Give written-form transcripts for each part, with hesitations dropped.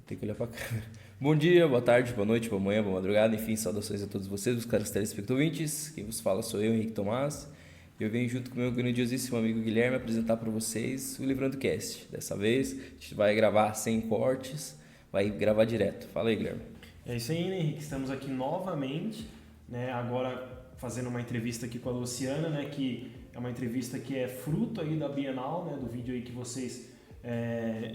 Tem que olhar pra câmera. Bom dia, boa tarde, boa noite, boa manhã, boa madrugada, enfim, saudações a todos vocês, os caros telespectadores. Quem vos fala sou eu, Henrique Tomás. Eu venho junto com meu grandiosíssimo amigo Guilherme apresentar para vocês o Livrando Cast. Dessa vez a gente vai gravar sem cortes, vai gravar direto. Fala aí, Guilherme. É isso aí, né, Henrique? Estamos aqui novamente, né, agora fazendo uma entrevista aqui com a Luciana, né, que é uma entrevista que é fruto aí da Bienal, né, do vídeo aí que vocês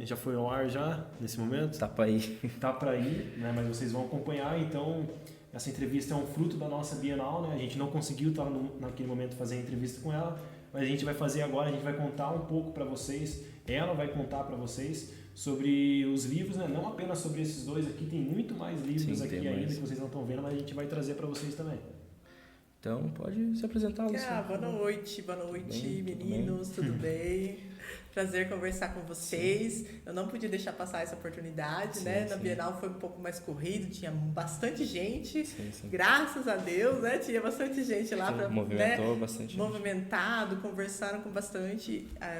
já foi ao ar já nesse momento? Tá pra ir. Tá para ir, né, mas vocês vão acompanhar. Então essa entrevista é um fruto da nossa Bienal, né? A gente não conseguiu estar naquele momento fazer a entrevista com ela, mas a gente vai fazer agora. A gente vai contar um pouco para vocês, ela vai contar para vocês sobre os livros, né? Não apenas sobre esses dois aqui, tem muito mais livros. Sim, aqui ainda que vocês não estão vendo, mas a gente vai trazer para vocês também. Então pode se apresentar, Luciana. Boa noite, meninos, tudo bem? Prazer conversar com vocês. Sim. Eu não podia deixar passar essa oportunidade, sim, né? Na Bienal foi um pouco mais corrido, tinha bastante gente, sim. Graças a Deus, né? Tinha bastante gente lá para movimentou, né? Bastante movimentado, conversaram com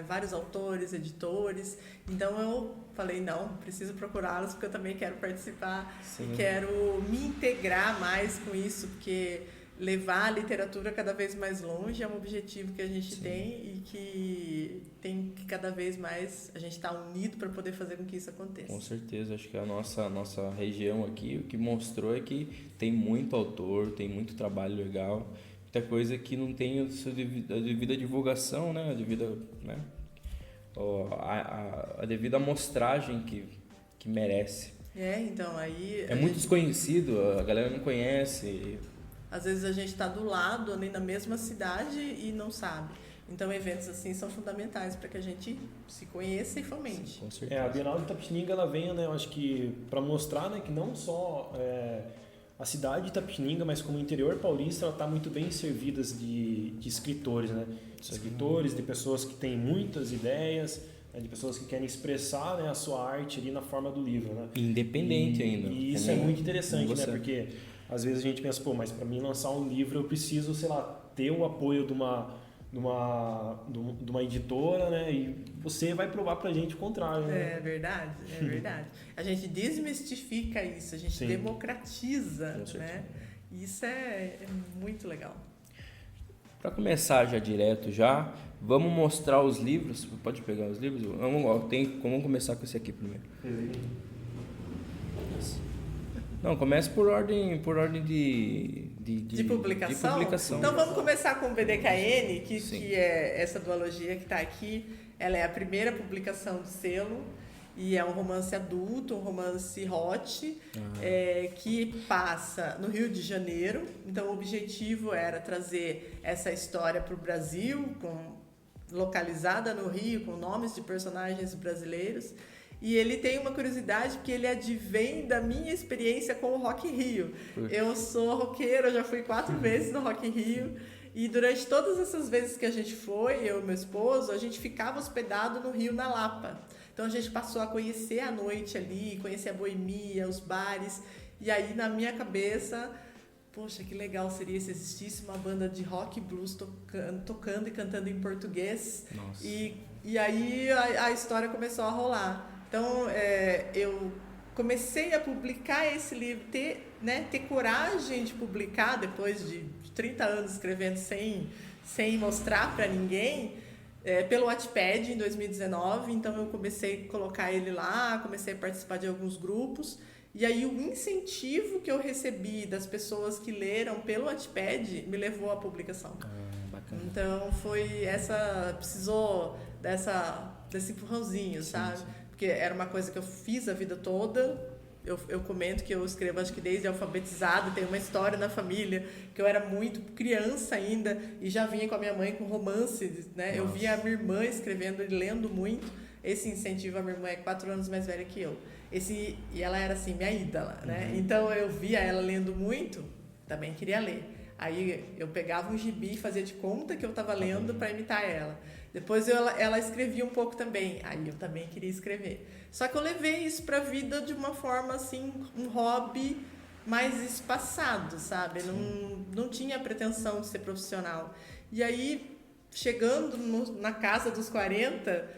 vários autores, editores. Então eu falei, não, preciso procurá-los porque eu também quero participar, sim, e quero me integrar mais com isso, porque levar a literatura cada vez mais longe é um objetivo que a gente sim tem e que tem que cada vez mais a gente estar unido para poder fazer com que isso aconteça. Com certeza, acho que a nossa região aqui, o que mostrou é que tem muito autor, tem muito trabalho legal, muita coisa que não tem a devida divulgação, né? A devida amostragem que merece. Então aí... É muito desconhecido, a galera não conhece. Às vezes a gente está do lado, ali na mesma cidade e não sabe. Então eventos assim são fundamentais para que a gente se conheça e fomente. Sim, com certeza. A Bienal de Itapetininga, ela vem, né, eu acho que para mostrar, né, que não só a cidade de Itapetininga, mas como o interior paulista, ela está muito bem servida de escritores, né? Escritores, de pessoas que têm muitas ideias, né, de pessoas que querem expressar, né, a sua arte ali na forma do livro, né? Independente ainda. E isso é muito interessante, né? Porque às vezes a gente pensa, mas para mim lançar um livro eu preciso, sei lá, ter o apoio de uma editora, né? E você vai provar pra gente o contrário, né? É verdade. A gente desmistifica isso, a gente sim democratiza, né? Isso é muito legal. Para começar já direto vamos mostrar os livros. Pode pegar os livros? Vamos começar com esse aqui primeiro. Não, começa por ordem de publicação. Então vamos começar com o BDKN, que é essa duologia que está aqui. Ela é a primeira publicação do selo e é um romance adulto, um romance hot, que passa no Rio de Janeiro. Então o objetivo era trazer essa história para o Brasil, localizada no Rio, com nomes de personagens brasileiros. E ele tem uma curiosidade porque ele advém da minha experiência com o Rock in Rio. Eu sou roqueira, eu já fui 4 vezes no Rock in Rio. E durante todas essas vezes que a gente foi, eu e meu esposo, a gente ficava hospedado no Rio, na Lapa. Então a gente passou a conhecer a noite ali, conhecer a boemia, os bares. E aí na minha cabeça, poxa, que legal seria se existisse uma banda de rock e blues tocando e cantando em português. Nossa. E aí a história começou a rolar. Então, eu comecei a publicar esse livro, ter coragem de publicar depois de 30 anos escrevendo sem mostrar para ninguém, pelo Wattpad em 2019. Então, eu comecei a colocar ele lá, comecei a participar de alguns grupos. E aí, o incentivo que eu recebi das pessoas que leram pelo Wattpad me levou à publicação. Bacana. Então, precisou desse empurrãozinho, sabe? Sim. Porque era uma coisa que eu fiz a vida toda. Eu comento que eu escrevo, acho que desde alfabetizado, tem uma história na família, que eu era muito criança ainda e já vinha com a minha mãe com romance, né? Nossa. Eu via a minha irmã escrevendo e lendo muito. Esse incentivo, a minha irmã é 4 anos mais velha que eu. E ela era assim, minha ídola, né? Então eu via ela lendo muito, também queria ler. Aí eu pegava um gibi e fazia de conta que eu estava lendo para imitar ela. Depois ela escrevia um pouco também, aí eu também queria escrever. Só que eu levei isso para a vida de uma forma assim, um hobby mais espaçado, sabe? Não tinha pretensão de ser profissional. E aí, chegando na casa dos 40,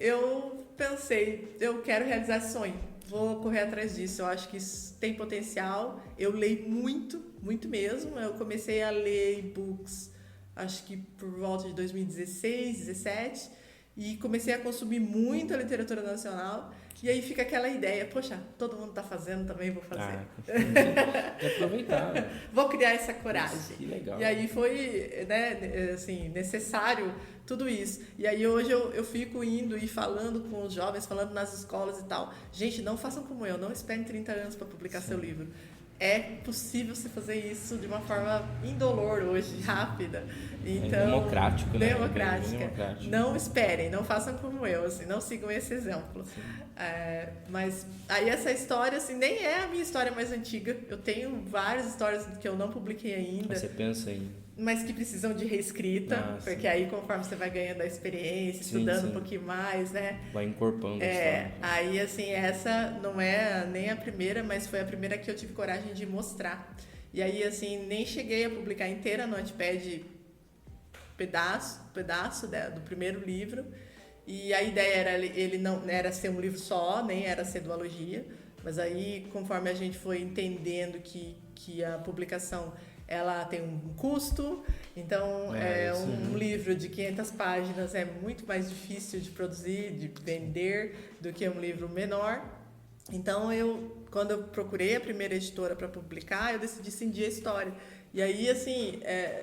eu pensei, eu quero realizar esse sonho. vou correr atrás disso. Eu acho que isso tem potencial. Eu leio muito, muito mesmo. Eu comecei a ler e-books, acho que por volta de 2016, 2017, e comecei a consumir muita literatura nacional. E aí fica aquela ideia, poxa, todo mundo está fazendo, também vou fazer. E aproveitar. Né? Vou criar essa coragem. Que legal. E aí foi, né, assim, necessário tudo isso. E aí hoje eu fico indo e falando com os jovens, falando nas escolas e tal. Gente, não façam como eu, não esperem 30 anos para publicar seu livro. É possível você fazer isso de uma forma indolor hoje, rápida. Então, democrático, né? Democrática. Não esperem, não façam como eu, assim, não sigam esse exemplo. Mas aí essa história, assim, nem é a minha história mais antiga. Eu tenho várias histórias que eu não publiquei ainda. Você pensa em... Mas que precisam de reescrita, porque aí conforme você vai ganhando a experiência, estudando um pouquinho mais, né? Vai encorpando a história. Aí, assim, essa não é nem a primeira, mas foi a primeira que eu tive coragem de mostrar. E aí, assim, nem cheguei a publicar inteira no Wattpad, pedaço do primeiro livro. E a ideia era ele não era ser um livro só, nem era ser dualogia. Mas aí, conforme a gente foi entendendo que a publicação... ela tem um custo, então um livro de 500 páginas é muito mais difícil de produzir, de vender, do que um livro menor. Então, quando eu procurei a primeira editora para publicar, eu decidi cindir a história. E aí, assim,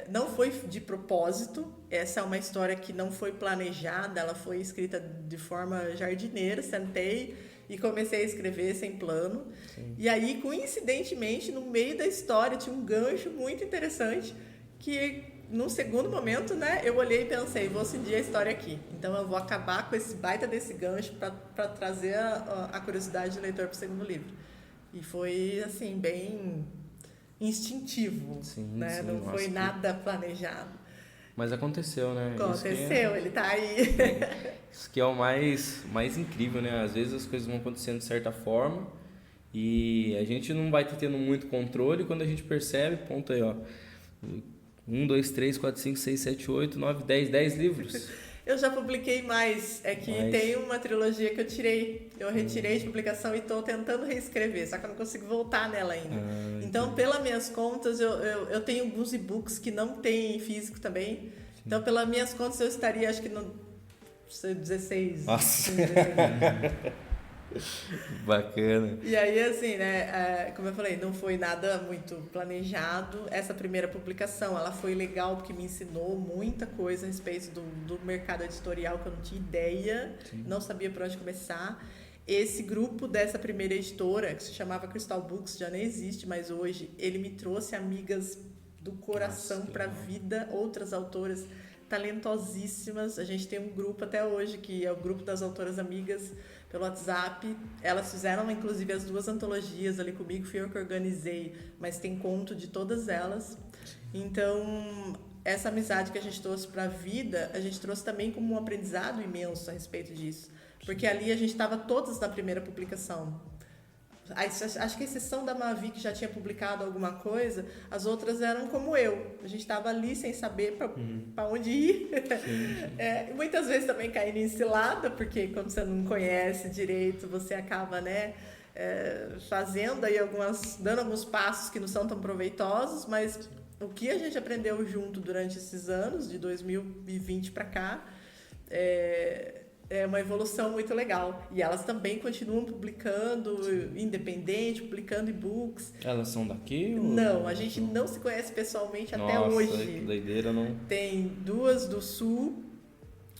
não foi de propósito, essa é uma história que não foi planejada, ela foi escrita de forma jardineira, sentei e comecei a escrever sem plano. Sim. E aí, coincidentemente, no meio da história tinha um gancho muito interessante que, num segundo momento, né, eu olhei e pensei, vou cindir a história aqui. Então, eu vou acabar com esse baita desse gancho para trazer a curiosidade do leitor para o segundo livro. E foi, assim, bem instintivo, né? Não foi nada planejado. Mas aconteceu, né? Aconteceu, ele tá aí. Isso que é o mais incrível, né? Às vezes as coisas vão acontecendo de certa forma e a gente não vai tendo muito controle. Quando a gente percebe, ponto aí, ó. 1, 2, 3, 4, 5, 6, 7, 8, 9, 10 livros. Eu já publiquei mais. É que tem uma trilogia que eu tirei. Eu retirei de publicação e estou tentando reescrever, só que eu não consigo voltar nela ainda. Então, pelas minhas contas, eu tenho alguns e-books que não tem físico também. Sim. Então, pelas minhas contas, eu estaria, acho que no 16. Nossa! 16. Bacana. E aí, assim, né, como eu falei, não foi nada muito planejado. Essa primeira publicação, ela foi legal porque me ensinou muita coisa a respeito do mercado editorial que eu não tinha ideia. Sim. Não sabia por onde começar. Esse grupo dessa primeira editora, que se chamava Crystal Books, já nem existe mais hoje, ele me trouxe amigas do coração para a vida, outras autoras talentosíssimas. A gente tem um grupo até hoje, que é o grupo das autoras amigas, pelo WhatsApp. Elas fizeram, inclusive, as 2 antologias ali comigo, fui eu que organizei, mas tem conto de todas elas. Então, essa amizade que a gente trouxe para a vida, a gente trouxe também como um aprendizado imenso a respeito disso. Porque ali a gente estava todas na primeira publicação. Acho que a exceção da Mavi, que já tinha publicado alguma coisa, as outras eram como eu. A gente estava ali sem saber para onde ir. Sim. Muitas vezes também caindo em cilada, porque quando você não conhece direito, você acaba, né, fazendo aí dando alguns passos que não são tão proveitosos, mas o que a gente aprendeu junto durante esses anos, de 2020 para cá, é uma evolução muito legal. E elas também continuam publicando independente, publicando e-books. Elas são daqui? Não, a gente não se conhece pessoalmente até hoje. Nossa, que doideira, não? Tem 2 do Sul,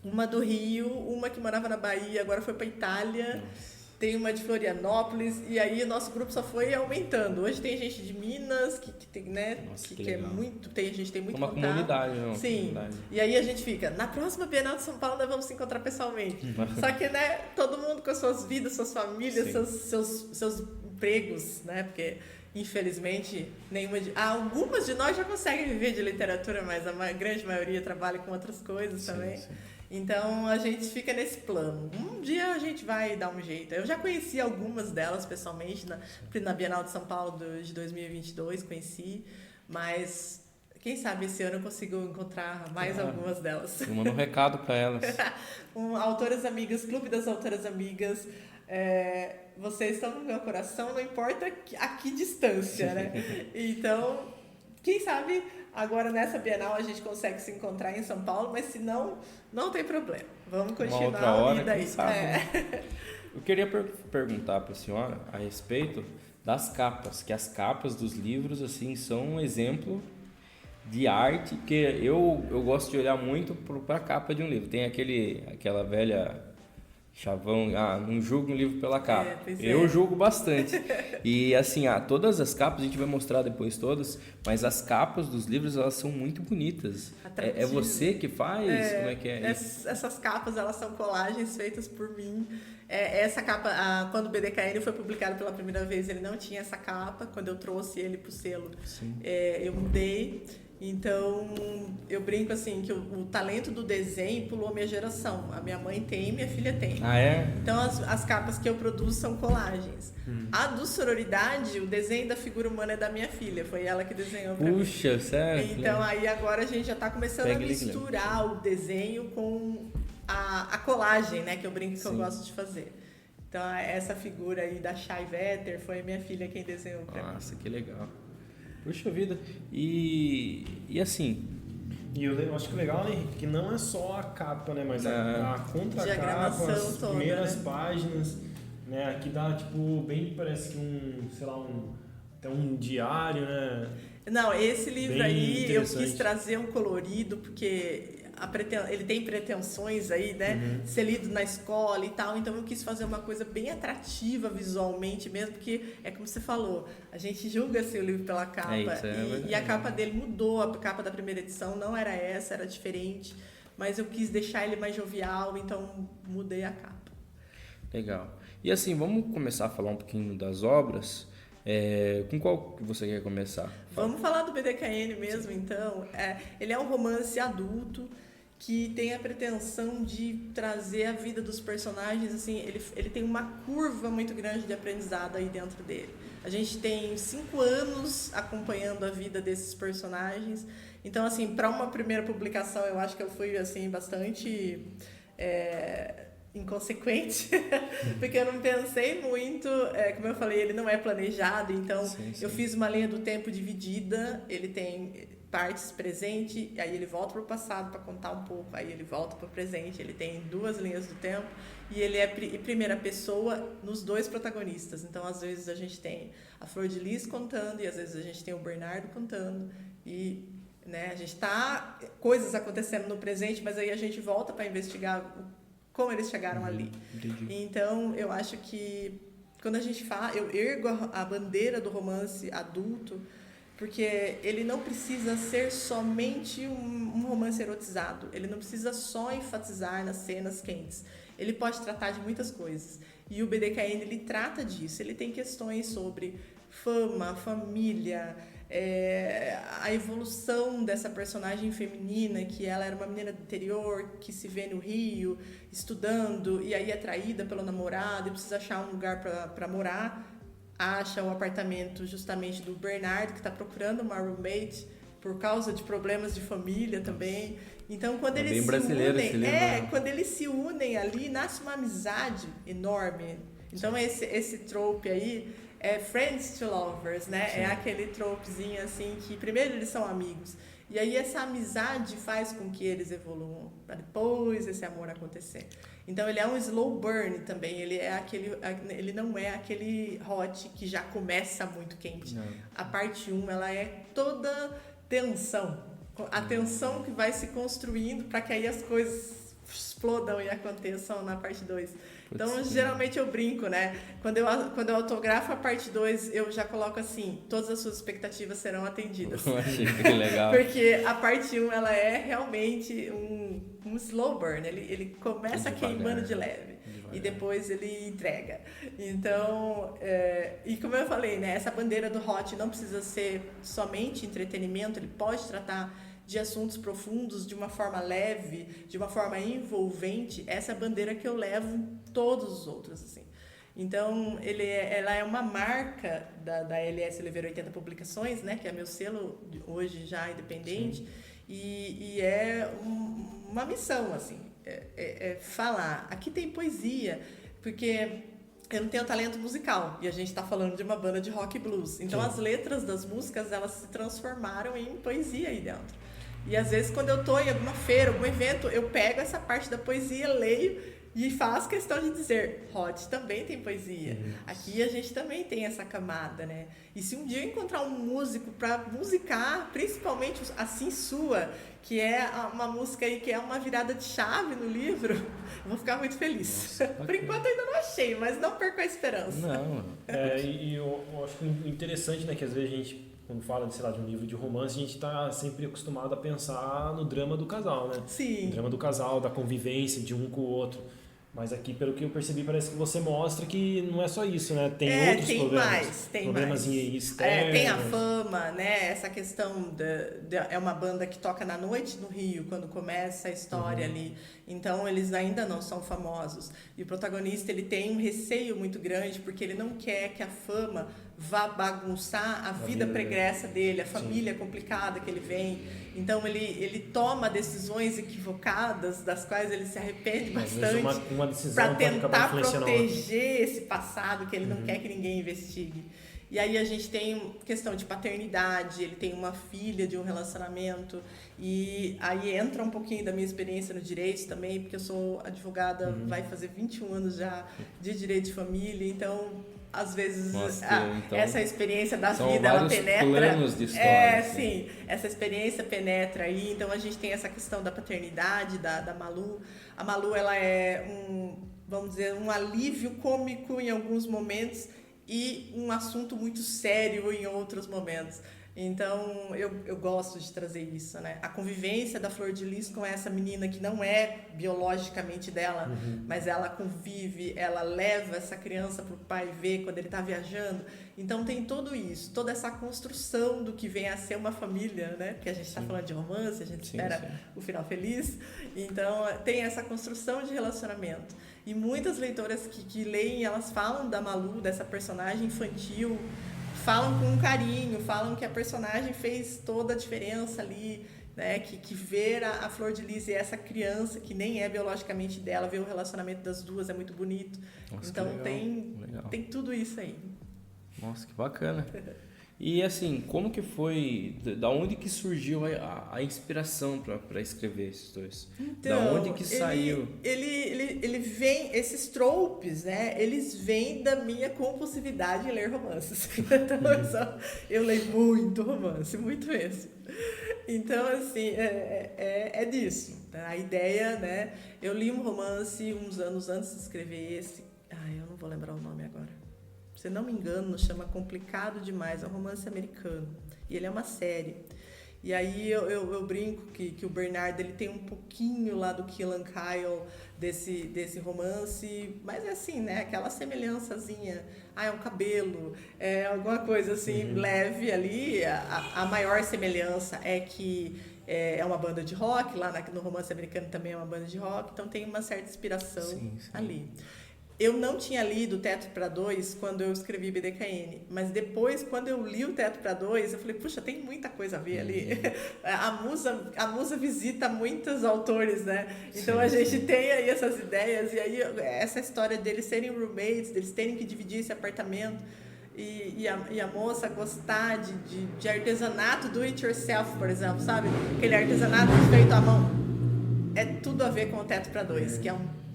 uma do Rio, uma que morava na Bahia, agora foi para Itália. Nossa. Tem uma de Florianópolis, e aí o nosso grupo só foi aumentando. Hoje tem gente de Minas, que tem, né? Nossa, que é muito. A gente tem muito uma contato. Comunidade, não? Sim. Comunidade. E aí a gente fica, na próxima Bienal de São Paulo nós vamos se encontrar pessoalmente. Só que, né, todo mundo com as suas vidas, suas famílias, seus empregos, né? Porque, infelizmente, algumas de nós já conseguem viver de literatura, mas a grande maioria trabalha com outras coisas também. Sim. Então, a gente fica nesse plano. Um dia a gente vai dar um jeito. Eu já conheci algumas delas pessoalmente, na Bienal de São Paulo de 2022, conheci, mas quem sabe esse ano eu consigo encontrar mais algumas delas. Manda um recado para elas. Autoras Amigas, Clube das Autoras Amigas. vocês estão no meu coração, não importa a que distância, né? Então, quem sabe agora nessa Bienal a gente consegue se encontrar em São Paulo, mas se não, não tem problema. Vamos continuar uma outra hora, a vida aí. Sabe, né? Eu queria perguntar para a senhora a respeito das capas, que as capas dos livros assim são um exemplo de arte, porque eu gosto de olhar muito para a capa de um livro. Tem aquela velha chavão, não julgo um livro pela capa. Eu julgo bastante. E assim, todas as capas, a gente vai mostrar depois todas, mas as capas dos livros, elas são muito bonitas. É você que faz? Como é que é isso? Essas capas, elas são colagens feitas por mim. Essa capa, quando o BDKN foi publicado pela primeira vez, ele não tinha essa capa. Quando eu trouxe ele pro selo, eu mudei. Então, eu brinco assim, que o talento do desenho pulou minha geração. A minha mãe tem, minha filha tem. Então, as capas que eu produzo são colagens. A do Sororidade, o desenho da figura humana é da minha filha. Foi ela que desenhou pra mim. Puxa, sério? Então, aí agora a gente já tá começando a misturar o desenho com a colagem, né? Que eu brinco que eu gosto de fazer. Então, essa figura aí da Shai Vetter foi a minha filha quem desenhou pra mim. Nossa, que legal. Puxa vida. E assim... E eu acho que o legal, né, que não é só a capa, né, mas a contracapa, as primeiras páginas, né, aqui dá, tipo, bem, parece que até um diário, né. Não, esse livro aí eu quis trazer um colorido, porque ele tem pretensões aí, né, de ser lido na escola e tal, então eu quis fazer uma coisa bem atrativa visualmente mesmo, porque é como você falou, a gente julga o livro pela capa, e a capa dele mudou, a capa da primeira edição não era essa, era diferente, mas eu quis deixar ele mais jovial, então mudei a capa. Legal. E assim, vamos começar a falar um pouquinho das obras. Com qual que você quer começar? Vamos falar do BDKN mesmo, então. Ele é um romance adulto que tem a pretensão de trazer a vida dos personagens, assim, ele tem uma curva muito grande de aprendizado aí dentro dele. A gente tem 5 anos acompanhando a vida desses personagens, então, assim, para uma primeira publicação, eu acho que eu fui, assim, bastante inconsequente, porque eu não pensei muito, como eu falei, ele não é planejado, então eu fiz uma linha do tempo dividida, ele tem partes presente, aí ele volta para o passado para contar um pouco, aí ele volta para o presente, ele tem 2 linhas do tempo e ele é primeira pessoa nos 2 protagonistas, então às vezes a gente tem a Flor de Lis contando e às vezes a gente tem o Bernardo contando e, né, a gente tá coisas acontecendo no presente, mas aí a gente volta para investigar como eles chegaram ali. Entendi. Então eu acho que quando a gente fala, eu ergo a bandeira do romance adulto, porque ele não precisa ser somente um romance erotizado. Ele não precisa só enfatizar nas cenas quentes. Ele pode tratar de muitas coisas. E o BDKN, ele trata disso. Ele tem questões sobre fama, família, a evolução dessa personagem feminina, que ela era uma menina do interior, que se vê no Rio, estudando, e aí é traída pelo namorado, e precisa achar um lugar para morar. Acha o apartamento justamente do Bernardo, que está procurando uma roommate por causa de problemas de família também. Então, quando eles se unem, quando eles se unem ali, nasce uma amizade enorme. Então, esse trope aí é friends to lovers, né? Sim. É aquele tropezinho assim que primeiro eles são amigos. E aí essa amizade faz com que eles evoluam para depois esse amor acontecer. Então ele é um slow burn também, ele não é aquele hot que já começa muito quente. Não. A parte 1, ela é toda tensão. A tensão que vai se construindo para que aí as coisas explodam e aconteçam na parte 2. Então, geralmente eu brinco, né? Quando eu autografo a parte 2, eu já coloco assim, todas as suas expectativas serão atendidas. Eu achei que legal. Porque a parte 1, ela é realmente um slow burn. Ele começa queimando de leve. E depois ele entrega. Então, e como eu falei, né? Essa bandeira do hot não precisa ser somente entretenimento, ele pode tratar de assuntos profundos, de uma forma leve, de uma forma envolvente. Essa é a bandeira que eu levo em todos os outros, assim. Então, ela é uma marca da LS Oliveira 80 Publicações, né, que é meu selo hoje já independente, e é uma missão, assim, falar. Aqui tem poesia, porque eu não tenho talento musical, e a gente está falando de uma banda de rock e blues. Então, as letras das músicas, elas se transformaram em poesia aí dentro. E às vezes, quando eu estou em alguma feira, algum evento, eu pego essa parte da poesia, leio e faço questão de dizer, Hot também tem poesia. Aqui a gente também tem essa camada, né? E se um dia eu encontrar um músico para musicar, principalmente Assim Sua, que é uma música aí que é uma virada de chave no livro, eu vou ficar muito feliz. Nossa, por enquanto eu ainda não achei, mas não perco a esperança. Não. E eu acho interessante, né, que às vezes a gente, quando fala, sei lá, de um livro de romance, a gente está sempre acostumado a pensar no drama do casal, né? Sim. O drama do casal, da convivência de um com o outro. Mas aqui, pelo que eu percebi, parece que você mostra que não é só isso, né? Tem outros problemas. Tem problemas mais. externos. Tem a fama, né? Essa questão é uma banda que toca na noite no Rio, quando começa a história ali. Então, eles ainda não são famosos. E o protagonista, ele tem um receio muito grande, porque ele não quer que a fama vá bagunçar a vida pregressa dele, a família complicada que ele vem. Então, ele toma decisões equivocadas, das quais ele se arrepende bastante, para tentar proteger esse passado que ele não quer que ninguém investigue. E aí a gente tem questão de paternidade, ele tem uma filha de um relacionamento, e aí entra um pouquinho da minha experiência no direito também, porque eu sou advogada, vai fazer 21 anos já de direito de família, então às vezes então, essa experiência da vida, ela penetra. Planos de história, sim, essa experiência penetra aí, então a gente tem essa questão da paternidade, da Malu. A Malu, ela é vamos dizer, um alívio cômico em alguns momentos, e um assunto muito sério em outros momentos. Então, eu gosto de trazer isso, né? A convivência da Flor de Lis com essa menina que não é biologicamente dela, mas ela convive, ela leva essa criança para o pai ver quando ele está viajando. Então, tem tudo isso, toda essa construção do que vem a ser uma família, né? Porque a gente está falando de romance, a gente espera o final feliz. Então, tem essa construção de relacionamento. E muitas leitoras que leem, elas falam da Malu, dessa personagem infantil, falam com carinho, falam que a personagem fez toda a diferença ali, né? Que ver a Flor de Lis e essa criança, que nem é biologicamente dela, ver o relacionamento das duas é muito bonito. Nossa, então tem tudo isso aí. Nossa, que bacana. E assim, como que foi, da onde que surgiu a inspiração para escrever esses dois? Então, da onde que saiu? Ele vem, esses tropes, né? Eles vêm da minha compulsividade em ler romances. Então, eu leio muito romance, muito mesmo. Então, assim, é disso. A ideia, né? Eu li um romance uns anos antes de escrever esse. Eu não vou lembrar o nome agora. Se não me engano, chama Complicado Demais, é um romance americano. E ele é uma série. E aí eu brinco que o Bernard, ele tem um pouquinho lá do Keelan Kyle desse romance, mas é assim, né? Aquela semelhançazinha. É um cabelo, é alguma coisa assim, leve ali. A maior semelhança é que é uma banda de rock, lá no romance americano também é uma banda de rock, então tem uma certa inspiração ali. Eu não tinha lido Teto para Dois quando eu escrevi BDKN, mas depois, quando eu li o Teto para Dois, eu falei, puxa, tem muita coisa a ver ali. A musa visita muitos autores, né? Então a gente tem aí essas ideias, e aí essa história deles serem roommates, deles terem que dividir esse apartamento, e a moça gostar de artesanato do it yourself, por exemplo, sabe? Aquele artesanato feito à mão. É tudo a ver com o Teto para Dois, que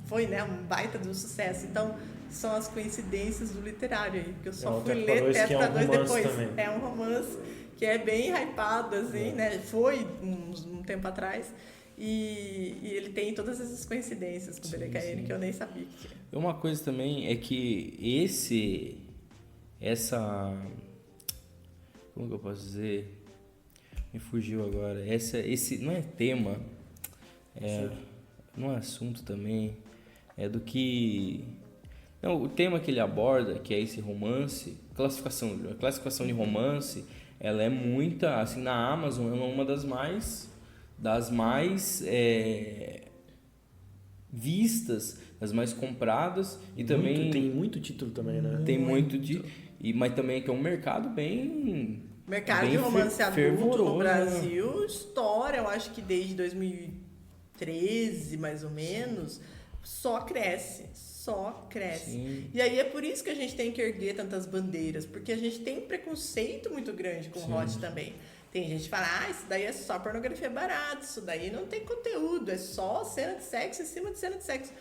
foi, né, um baita de um sucesso. Então, são as coincidências do literário aí, porque eu só fui ler Teto para Dois depois. Também. É um romance que é bem hypado, assim, né? Foi um tempo atrás. E ele tem todas essas coincidências com o BDKN que eu nem sabia que tinha. Uma coisa também é que como que eu posso dizer? Me fugiu agora. Esse não é tema, não é assunto também. É do que... Não, o tema que ele aborda, que é esse romance, a classificação de romance, ela é muita, assim, na Amazon, ela é uma das mais vistas, das mais compradas, e também... Tem muito título também, né? Tem muito mas também que é um mercado bem... Mercado de romance adulto no Brasil, estoura, eu acho que desde 2013, mais ou menos... só cresce. Sim. E aí é por isso que a gente tem que erguer tantas bandeiras, porque a gente tem um preconceito muito grande com o hot também. Tem gente que fala, isso daí é só pornografia barata, isso daí não tem conteúdo, é só cena de sexo em cima de cena de sexo.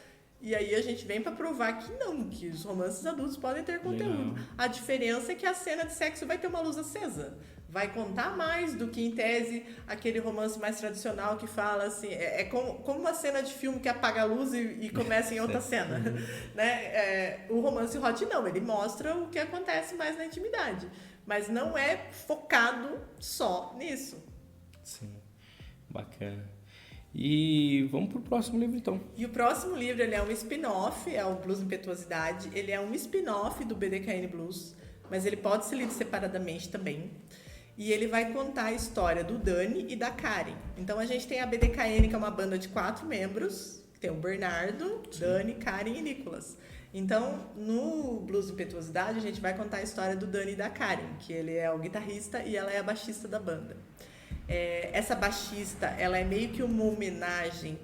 E aí a gente vem pra provar que não, que os romances adultos podem ter conteúdo. Legal. A diferença é que a cena de sexo vai ter uma luz acesa. Vai contar mais do que, em tese, aquele romance mais tradicional que fala assim... É como uma cena de filme que apaga a luz e começa em outra cena. Né? O romance hot não, ele mostra o que acontece mais na intimidade. Mas não é focado só nisso. Sim, bacana. E vamos pro próximo livro, então. E o próximo livro, ele é um spin-off, é o Blues Impetuosidade. Ele é um spin-off do BDKN Blues, mas ele pode ser lido separadamente também. E ele vai contar a história do Dani e da Karen. Então, a gente tem a BDKN, que é uma banda de 4 membros. Tem o Bernardo, Dani, Karen e Nicolas. Então, no Blues Impetuosidade, a gente vai contar a história do Dani e da Karen, que ele é o guitarrista e ela é a baixista da banda. Essa baixista, ela é meio que uma homenagem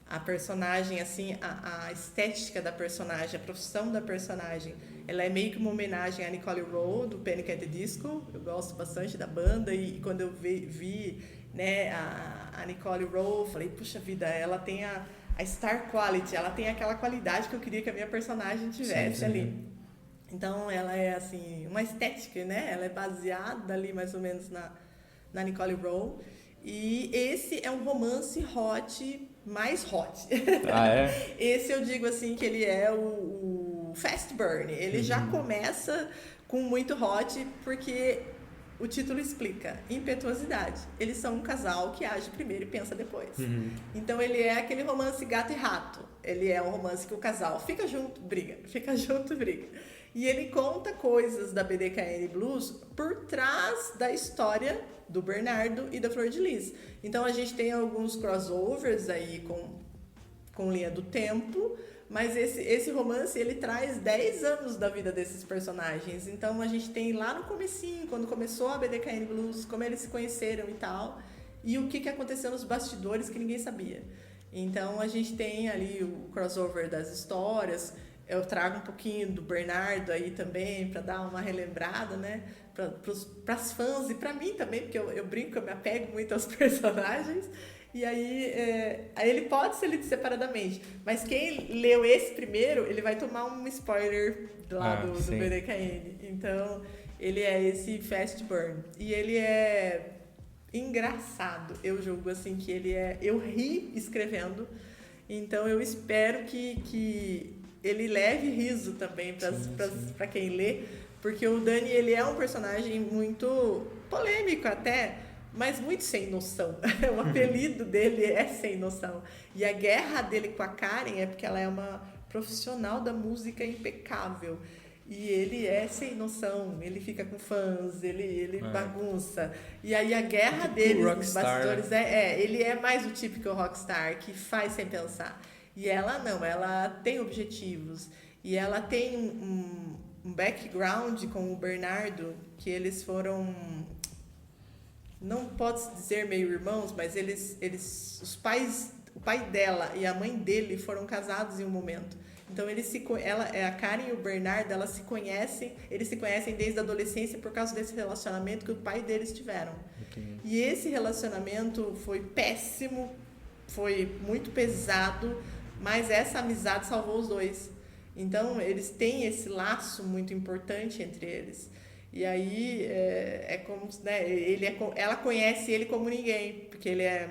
à personagem, assim, a estética da personagem, a profissão da personagem. Ela é meio que uma homenagem à Nicole Rowe, do Panic! At the Disco. Eu gosto bastante da banda e quando eu vi né, a Nicole Rowe, falei, puxa vida, ela tem a star quality, ela tem aquela qualidade que eu queria que a minha personagem tivesse ali. Então, ela é, assim, uma estética, né? Ela é baseada ali, mais ou menos, na Nicole Rowe. E esse é um romance hot, mais hot. Ah, é? Esse eu digo assim que ele é o fast burn. Ele já começa com muito hot, porque o título explica impetuosidade. Eles são um casal que age primeiro e pensa depois. Então ele é aquele romance gato e rato. Ele é um romance que o casal fica junto, briga. Fica junto, briga. E ele conta coisas da BDKN Blues por trás da história do Bernardo e da Flor de Lis. Então a gente tem alguns crossovers aí com linha do tempo, mas esse romance ele traz 10 anos da vida desses personagens. Então a gente tem lá no comecinho, quando começou a BDKN Blues, como eles se conheceram e tal, e o que aconteceu nos bastidores que ninguém sabia. Então a gente tem ali o crossover das histórias. Eu trago um pouquinho do Bernardo aí também, para dar uma relembrada, né? Para as fãs e para mim também, porque eu brinco, eu me apego muito aos personagens. E aí ele pode ser lido separadamente. Mas quem leu esse primeiro, ele vai tomar um spoiler lá do BDKN. Então, ele é esse fast burn. E ele é engraçado. Eu julgo assim que ele é... Eu ri escrevendo. Então, eu espero que ele leve riso também para quem lê, porque o Dani, ele é um personagem muito polêmico até, mas muito sem noção. O apelido dele é sem noção. E a guerra dele com a Karen é porque ela é uma profissional da música impecável. E ele é sem noção, ele fica com fãs, ele bagunça. E aí a guerra deles nos bastidores ele é mais o típico rockstar, que faz sem pensar. E ela não, ela tem objetivos. E ela tem um background com o Bernardo, que eles foram, não pode dizer meio irmãos, mas os pais, o pai dela e a mãe dele foram casados em um momento. Então a Karen e o Bernardo, eles se conhecem desde a adolescência por causa desse relacionamento que o pai deles tiveram. Okay. E esse relacionamento foi péssimo, foi muito pesado, mas essa amizade salvou os dois. Então, eles têm esse laço muito importante entre eles. E aí, como, né, ela conhece ele como ninguém, porque ele é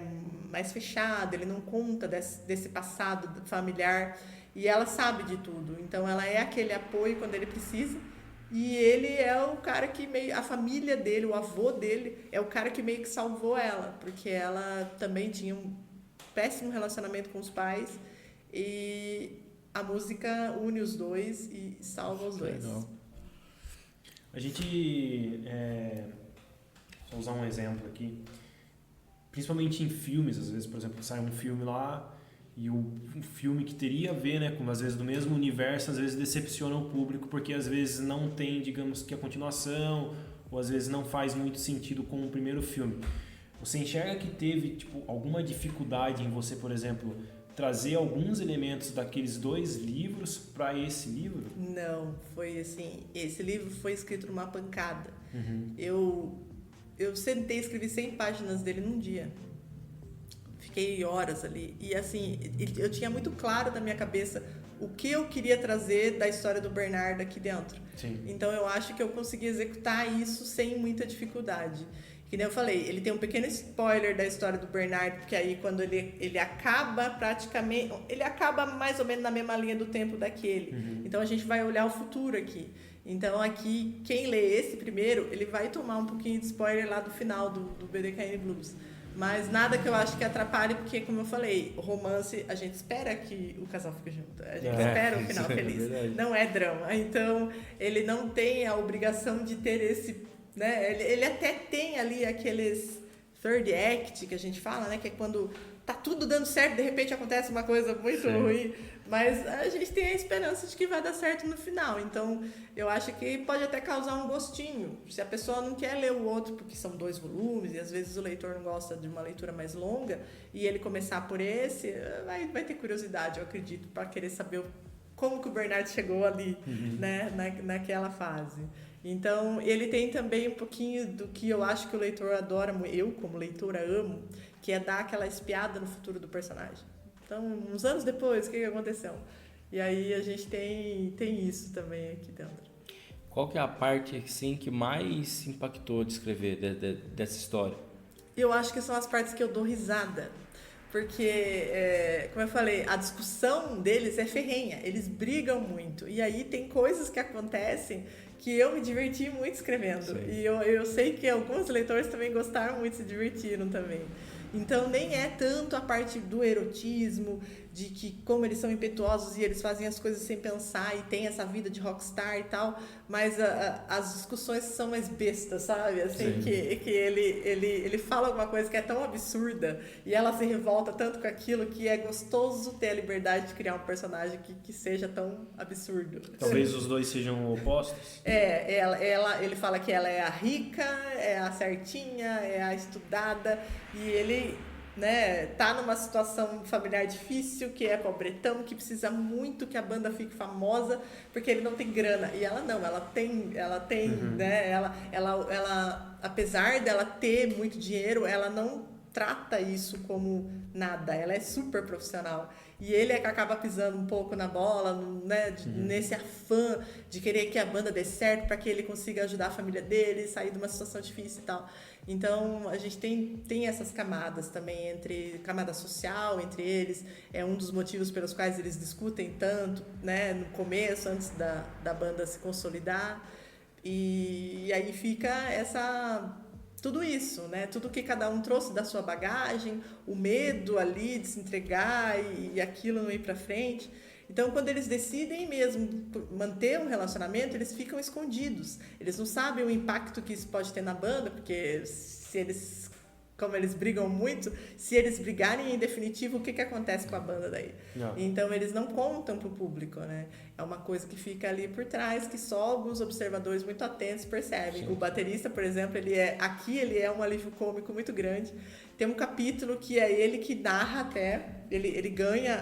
mais fechado, ele não conta desse passado familiar, e ela sabe de tudo. Então, ela é aquele apoio quando ele precisa, e ele é o cara que a família dele, o avô dele, é o cara que meio que salvou ela, porque ela também tinha um péssimo relacionamento com os pais, e a música une os dois e salva os dois. Legal. A gente, vou usar um exemplo aqui, principalmente em filmes, às vezes, por exemplo, sai um filme lá e um filme que teria a ver, né, com às vezes do mesmo universo, às vezes decepciona o público porque às vezes não tem, digamos que a continuação, ou às vezes não faz muito sentido com o primeiro filme. Você enxerga que teve alguma dificuldade em você, por exemplo, trazer alguns elementos daqueles 2 livros para esse livro? Não, foi assim, esse livro foi escrito numa pancada. Eu sentei e escrevi 100 páginas dele num dia. Fiquei horas ali. E assim, eu tinha muito claro na minha cabeça o que eu queria trazer da história do Bernardo aqui dentro. Sim. Então eu acho que eu consegui executar isso sem muita dificuldade. Que nem eu falei, ele tem um pequeno spoiler da história do Bernardo, porque aí quando ele acaba praticamente, ele acaba mais ou menos na mesma linha do tempo daquele. Então a gente vai olhar o futuro aqui. Então aqui, quem lê esse primeiro, ele vai tomar um pouquinho de spoiler lá do final do BDKN Blues. Mas nada que eu acho que atrapalhe, porque como eu falei, o romance, a gente espera que o casal fique junto, a gente espera um final feliz, não é drama. Então ele não tem a obrigação de ter esse, né? Ele até tem ali aqueles third act que a gente fala, né? Que é quando tá tudo dando certo, de repente acontece uma coisa muito ruim, mas a gente tem a esperança de que vai dar certo no final. Então eu acho que pode até causar um gostinho, se a pessoa não quer ler o outro, porque são 2 volumes e às vezes o leitor não gosta de uma leitura mais longa, e ele começar por esse, vai ter curiosidade, eu acredito, para querer saber como que o Bernardo chegou ali, né, naquela fase. Então ele tem também um pouquinho do que eu acho que o leitor adora, eu como leitora amo, que é dar aquela espiada no futuro do personagem. Então, uns anos depois, o que aconteceu? E aí a gente tem isso também aqui dentro. Qual que é a parte assim, que mais impactou de escrever dessa história? Eu acho que são as partes que eu dou risada. Porque, como eu falei, a discussão deles é ferrenha. Eles brigam muito. E aí tem coisas que acontecem que eu me diverti muito escrevendo. Sim. E eu sei que alguns leitores também gostaram muito, se divertiram também. Então nem é tanto a parte do erotismo, de que como eles são impetuosos e eles fazem as coisas sem pensar e tem essa vida de rockstar e tal, mas as discussões são mais bestas, sabe? Assim, que ele fala alguma coisa que é tão absurda e ela se revolta tanto com aquilo que é gostoso ter a liberdade de criar um personagem que seja tão absurdo. Talvez os 2 sejam opostos? Ele fala que ela é a rica, é a certinha, é a estudada, e ele, né, tá numa situação familiar difícil, que é pobretão, que precisa muito que a banda fique famosa, porque ele não tem grana. E ela não, ela tem, né, ela, apesar dela ter muito dinheiro, ela não trata isso como nada, ela é super profissional. E ele é que acaba pisando um pouco na bola, né, nesse afã de querer que a banda dê certo para que ele consiga ajudar a família dele, sair de uma situação difícil e tal. Então, a gente tem essas camadas também, camada social entre eles. É um dos motivos pelos quais eles discutem tanto, né, no começo, antes da banda se consolidar. E aí fica tudo isso, né? Tudo que cada um trouxe da sua bagagem, o medo ali de se entregar e aquilo não ir para frente. Então, quando eles decidem mesmo manter um relacionamento, eles ficam escondidos. Eles não sabem o impacto que isso pode ter na banda, porque como eles brigam muito, se eles brigarem em definitivo, o que acontece com a banda daí? Não. Então, eles não contam pro público, né? É uma coisa que fica ali por trás, que só alguns observadores muito atentos percebem. Sim. O baterista, por exemplo, ele é um alívio cômico muito grande. Tem um capítulo que é ele que narra até, ele ganha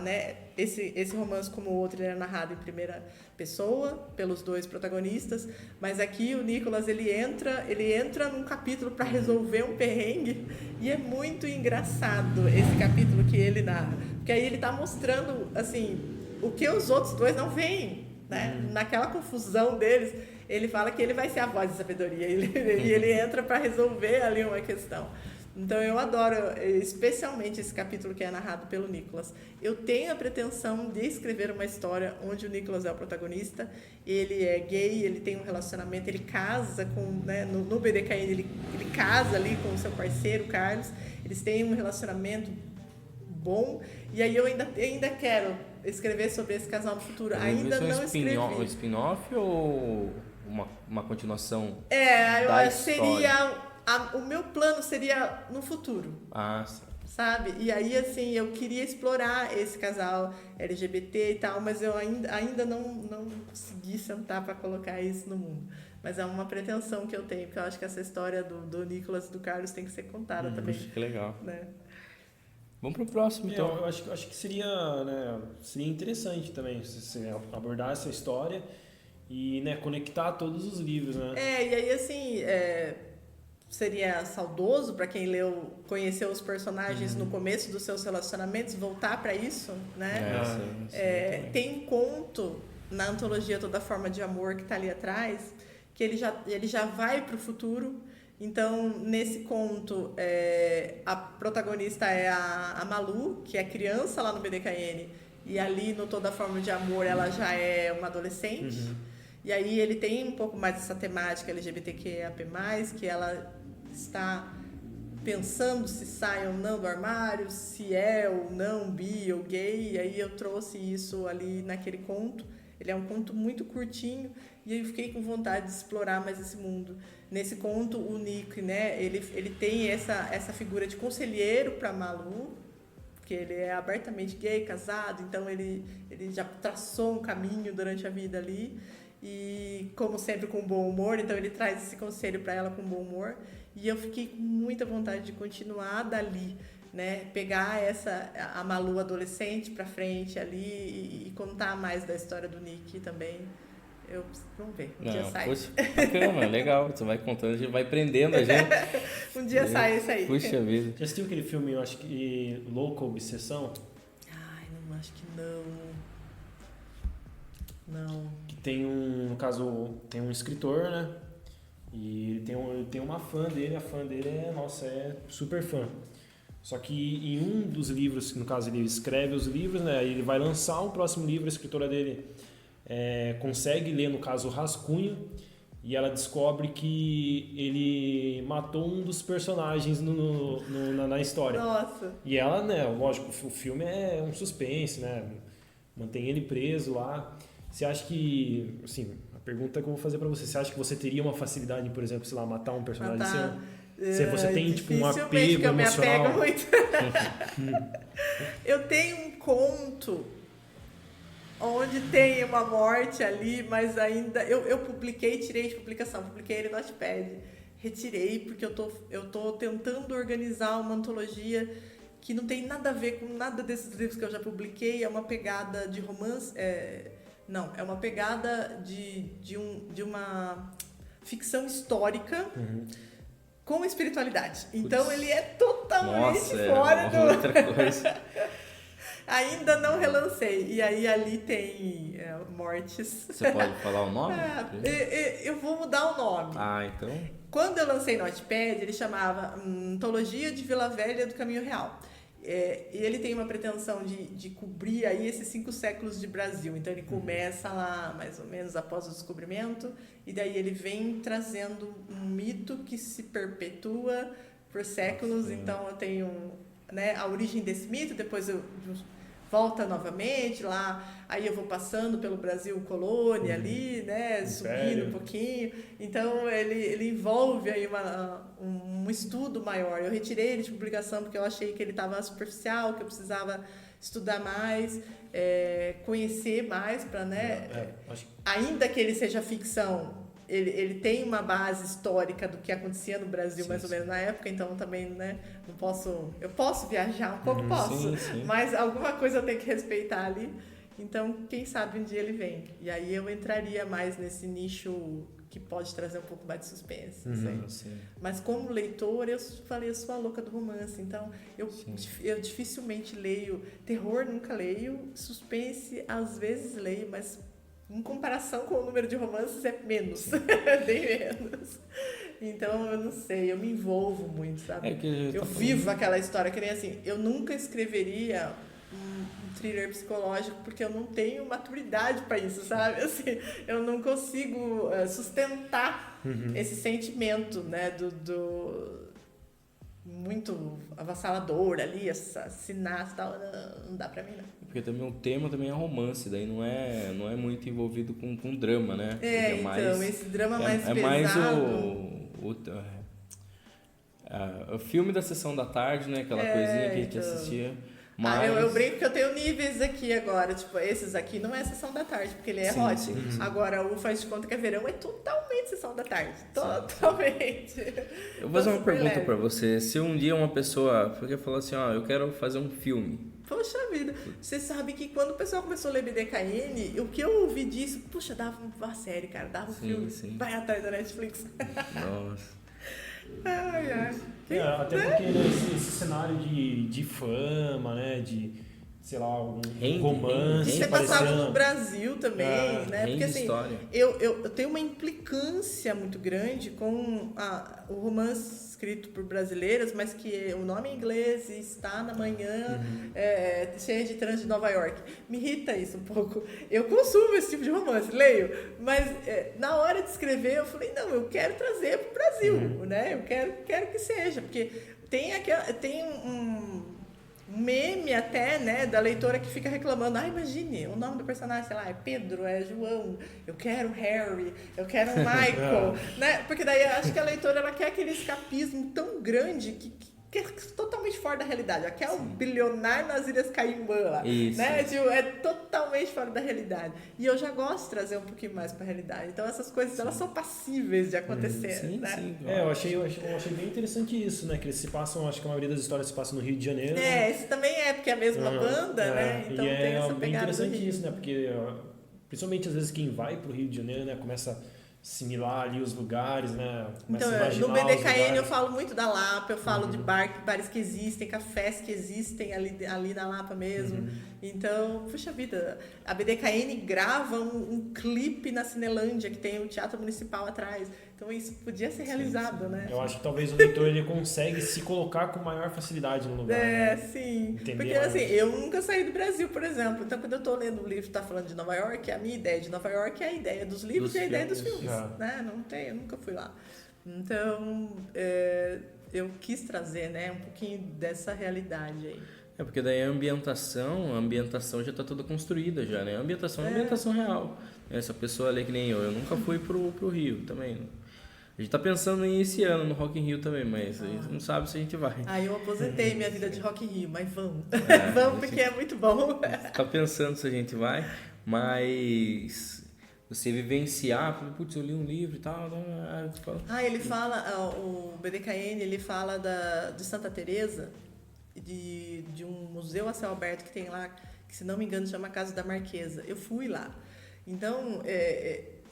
né, esse romance como o outro, ele é narrado em primeira pessoa, pelos 2 protagonistas, mas aqui o Nicolas, ele entra num capítulo para resolver um perrengue, e é muito engraçado esse capítulo que ele narra, porque aí ele tá mostrando, assim, o que os outros 2 não veem, né? Naquela confusão deles, ele fala que ele vai ser a voz de sabedoria, e ele entra para resolver ali uma questão. Então eu adoro, especialmente esse capítulo que é narrado pelo Nicolas. Eu tenho a pretensão de escrever uma história onde o Nicolas é o protagonista, ele é gay, ele tem um relacionamento, ele casa com, né, no BDKN, ele casa ali com o seu parceiro, Carlos, eles têm um relacionamento bom, e aí eu ainda quero escrever sobre esse casal no futuro. Ainda não escrevi. Um spin-off ou uma continuação da história? O meu plano seria no futuro. Ah, sim. Sabe? E aí, assim, eu queria explorar esse casal LGBT e tal, mas eu ainda não consegui sentar para colocar isso no mundo. Mas é uma pretensão que eu tenho, porque eu acho que essa história do Nicolas e do Carlos tem que ser contada também. Que legal. Né? Vamos pro próximo, então. Eu acho que seria, né, seria interessante também você abordar essa história e, né, conectar todos os livros, né? E aí, assim, seria saudoso para quem conheceu os personagens no começo dos seus relacionamentos, voltar para isso, né? Sim. Tem um conto na antologia Toda Forma de Amor que está ali atrás, que ele já vai para o futuro. Então, nesse conto, a protagonista é a Malu, que é criança lá no BDKN, e ali no Toda Forma de Amor ela já é uma adolescente. E aí ele tem um pouco mais dessa temática LGBTQIAP+, que ela está pensando se sai ou não do armário, se é ou não bi ou gay, e aí eu trouxe isso ali naquele conto. Ele é um conto muito curtinho e aí eu fiquei com vontade de explorar mais esse mundo. Nesse conto, o Nick, né, ele tem essa figura de conselheiro para Malu, porque ele é abertamente gay, casado, então ele já traçou um caminho durante a vida ali. E, como sempre, com bom humor, então ele traz esse conselho para ela com bom humor. E eu fiquei com muita vontade de continuar dali, né? Pegar a Malu adolescente para frente ali e contar mais da história do Nick também. Vamos ver, dia sai. Puxa, bacana, legal. Você vai contando, a gente vai prendendo a gente. Um dia sai isso aí. Puxa vida. Já assistiu aquele filme, eu acho que Louca Obsessão? Ai, não, acho que não. Que tem no caso, tem um escritor, né? E ele tem uma fã dele, a fã dele é super fã. Só que em um dos livros, no caso ele escreve os livros, né? Ele vai lançar um próximo livro, a escritora dele consegue ler, no caso, o rascunho, e ela descobre que ele matou um dos personagens na história. Nossa! E ela, né, lógico, o filme é um suspense, né? Mantém ele preso lá. Você acha que, assim, a pergunta que eu vou fazer pra você acha que você teria uma facilidade em, por exemplo, sei lá, matar um personagem seu? Se você tem, tipo, um apego eu emocional... me apego muito. Eu tenho um conto onde tem uma morte ali, mas ainda... Eu tirei de publicação, publiquei ele no Notepad, retirei, porque eu tô tentando organizar uma antologia que não tem nada a ver com nada desses livros que eu já publiquei, é uma pegada de romance... Não, é uma pegada de uma ficção histórica com espiritualidade. Então ele é totalmente fora do... outra coisa. Ainda não relancei. E aí ali tem mortes. Você pode falar o nome? Eu vou mudar o nome. Então... Quando eu lancei no Notepad, ele chamava Antologia de Vila Velha do Caminho Real. E ele tem uma pretensão de cobrir aí esses 5 séculos de Brasil. Então ele começa lá mais ou menos após o descobrimento e daí ele vem trazendo um mito que se perpetua por séculos. Então eu tenho, né, a origem desse mito, depois eu volta novamente lá, aí eu vou passando pelo Brasil colônia ali, né, subindo um pouquinho. Então ele envolve aí um estudo maior. Eu retirei ele de publicação porque eu achei que ele estava superficial, que eu precisava estudar mais, conhecer mais para, né, ainda que ele seja ficção, ele tem uma base histórica do que acontecia no Brasil mais ou menos na época, então também, né, não posso... Eu posso viajar um pouco, posso, mas alguma coisa eu tenho que respeitar ali. Então, quem sabe um dia ele vem. E aí eu entraria mais nesse nicho que pode trazer um pouco mais de suspense. Mas como leitor, eu falei, eu sou a louca do romance, então eu dificilmente leio. Terror nunca leio, suspense às vezes leio, mas... em comparação com o número de romances, é menos. Bem menos. Então, eu não sei, eu me envolvo muito, sabe? Eu vivo aquela história, que nem assim, eu nunca escreveria um thriller psicológico, porque eu não tenho maturidade para isso, sabe? Assim, eu não consigo sustentar esse sentimento, né, do muito avassalador ali, assassinato e tal, não dá pra mim, não. Porque também o tema também é romance, daí não é muito envolvido com drama, né? Então, esse drama mais pesado... É mais o filme da Sessão da Tarde, né? Aquela coisinha que a gente assistia. Mas... eu brinco que eu tenho níveis aqui agora, tipo, esses aqui não é sessão da tarde, porque ele é hot. Sim. Agora, o Faz de Conta que é Verão é totalmente sessão da tarde. Totalmente. Eu vou fazer uma pergunta pra você. Se um dia uma pessoa falou assim, eu quero fazer um filme. Poxa vida, você sabe que quando o pessoal começou a ler BDKN, o que eu ouvi disso, puxa, dava uma série, cara, dava um filme, vai atrás da Netflix. Nossa. Ai. Até porque esse cenário de fama, né, de, sei lá, um romance. Isso é passado no Brasil também, né? Porque assim, eu tenho uma implicância muito grande com o romance escrito por brasileiras, mas que o nome em inglês está na manhã, cheia de trânsito de Nova York. Me irrita isso um pouco. Eu consumo esse tipo de romance, leio, mas na hora de escrever eu falei, não, eu quero trazer para o Brasil, né? Eu quero que seja, porque tem um meme até, né, da leitora que fica reclamando, imagine, o nome do personagem, sei lá, é Pedro, é João, eu quero Harry, eu quero Michael, né, porque daí eu acho que a leitora, ela quer aquele escapismo tão grande que é totalmente fora da realidade, ela quer um bilionário nas Ilhas Caimbã lá, né, tipo, é totalmente fora da realidade, e eu já gosto de trazer um pouquinho mais pra realidade, então essas coisas, elas são passíveis de acontecer, né. Sim. Eu achei bem interessante isso, né, que eles se passam, acho que a maioria das histórias se passa no Rio de Janeiro. Esse também porque é a mesma banda, né, então tem essa pegada do Rio. É bem interessante isso, né, porque principalmente às vezes quem vai pro Rio de Janeiro, né, começa a assimilar ali os lugares, né? Então, no BDKN eu falo muito da Lapa, eu falo de bares que existem, cafés que existem ali na Lapa mesmo. Então, puxa vida, a BDKN grava um clipe na Cinelândia, que tem o Teatro Municipal atrás. Então, isso podia ser realizado, né? Eu acho que talvez o leitor ele consegue se colocar com maior facilidade no lugar. Né? Sim. Entender porque, assim, eu nunca saí do Brasil, por exemplo. Então, quando eu tô lendo um livro que tá falando de Nova York, a minha ideia de Nova York é a ideia dos livros e a ideia dos filmes. Né? Eu nunca fui lá. Então, eu quis trazer, né, um pouquinho dessa realidade aí. Porque daí a ambientação já está toda construída já, né? A ambientação é ambientação real. Essa pessoa ali que nem eu nunca fui pro Rio também. A gente tá pensando em ir esse ano no Rock in Rio também, mas a gente não sabe se a gente vai. Eu aposentei minha vida de Rock in Rio, mas vamos. Vamos porque é muito bom. Tá pensando se a gente vai, mas você vivenciar, putz, eu li um livro e tal. Ele fala, o BDKN, ele fala de Santa Teresa, de um museu a céu aberto que tem lá, que se não me engano chama Casa da Marquesa. Eu fui lá. Então,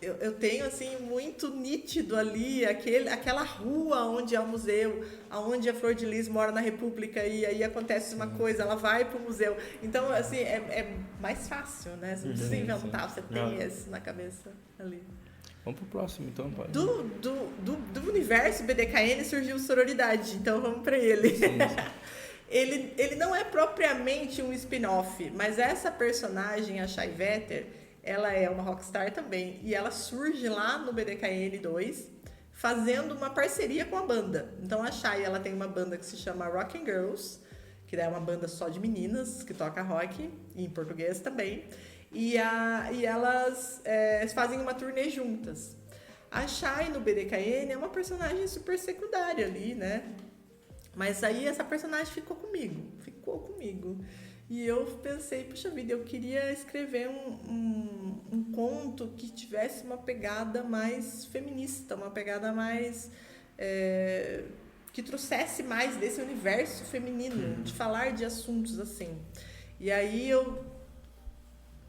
eu tenho assim muito nítido ali aquela rua onde é o museu, onde a Flor de Lis mora na República e aí acontece uma coisa, ela vai pro museu. Então, assim, é mais fácil, né? Você não precisa inventar, você tem isso na cabeça ali. Vamos pro próximo, então. Pode. Do universo BDKN surgiu Sororidade, então vamos para ele. Sim. Ele não é propriamente um spin-off, mas essa personagem, a Shai Vetter, ela é uma rockstar também, e ela surge lá no BDKN 2, fazendo uma parceria com a banda. Então a Shai, ela tem uma banda que se chama Rockin' Girls, que é uma banda só de meninas, que toca rock, e em português também, e elas fazem uma turnê juntas. A Shai no BDKN é uma personagem super secundária ali, né? Mas aí essa personagem ficou comigo. E eu pensei, puxa vida, eu queria escrever um conto que tivesse uma pegada mais feminista, uma pegada mais... que trouxesse mais desse universo feminino, de falar de assuntos assim. E aí eu,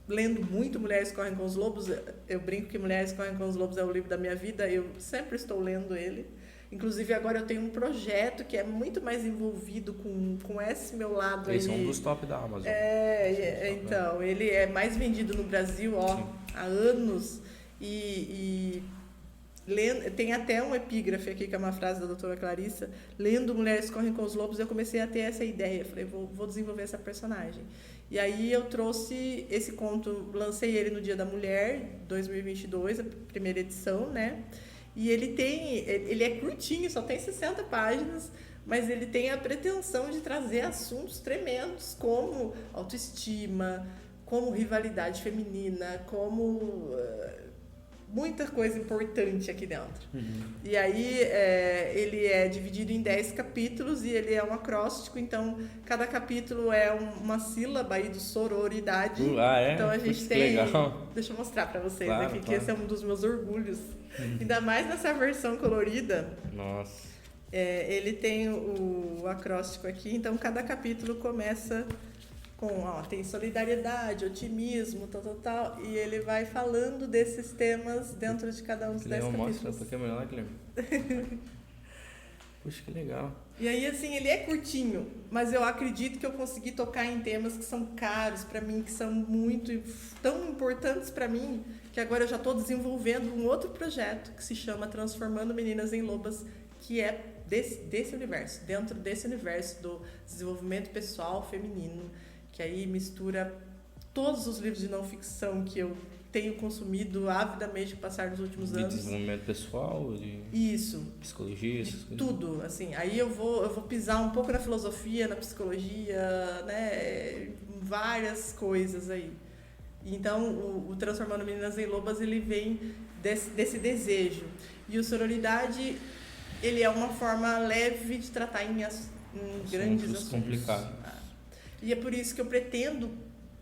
lendo muito Mulheres Correm com os Lobos, eu brinco que Mulheres Correm com os Lobos é o livro da minha vida, eu sempre estou lendo ele. Inclusive, agora eu tenho um projeto que é muito mais envolvido com esse meu lado. Esse é um dos top da Amazon. Então, ele é mais vendido no Brasil há anos. E tem até um epígrafe aqui, que é uma frase da doutora Clarissa. Lendo Mulheres Correm com os Lobos, eu comecei a ter essa ideia. Falei, vou desenvolver essa personagem. E aí eu trouxe esse conto, lancei ele no Dia da Mulher, 2022, a primeira edição, né? E ele é curtinho, só tem 60 páginas, mas ele tem a pretensão de trazer assuntos tremendos, como autoestima, como rivalidade feminina, como muita coisa importante aqui dentro. E aí ele é dividido em 10 capítulos e ele é um acróstico, então cada capítulo é uma sílaba aí do sororidade. Então a gente tem... Legal. Deixa eu mostrar para vocês aqui, que esse é um dos meus orgulhos. Ainda mais nessa versão colorida. Nossa. Ele tem o acróstico aqui, então cada capítulo começa com, tem solidariedade, otimismo, tal, e ele vai falando desses temas dentro de cada um dos 10 capítulos. Mostra pra câmera lá, Guilherme. Puxa, que legal. E aí, assim, ele é curtinho, mas eu acredito que eu consegui tocar em temas que são caros pra mim, que são tão importantes pra mim, que agora eu já estou desenvolvendo um outro projeto que se chama Transformando Meninas em Lobas, que é desse universo, dentro desse universo do desenvolvimento pessoal feminino, que aí mistura todos os livros de não ficção que eu tenho consumido avidamente com o passar dos últimos anos. De desenvolvimento pessoal, de psicologia, essas coisas. Tudo, assim. Aí eu vou pisar um pouco na filosofia, na psicologia, né, várias coisas aí. Então, o Transformando Meninas em Lobas, ele vem desse desejo. E o Sororidade, ele é uma forma leve de tratar em grandes assuntos complicados. E é por isso que eu pretendo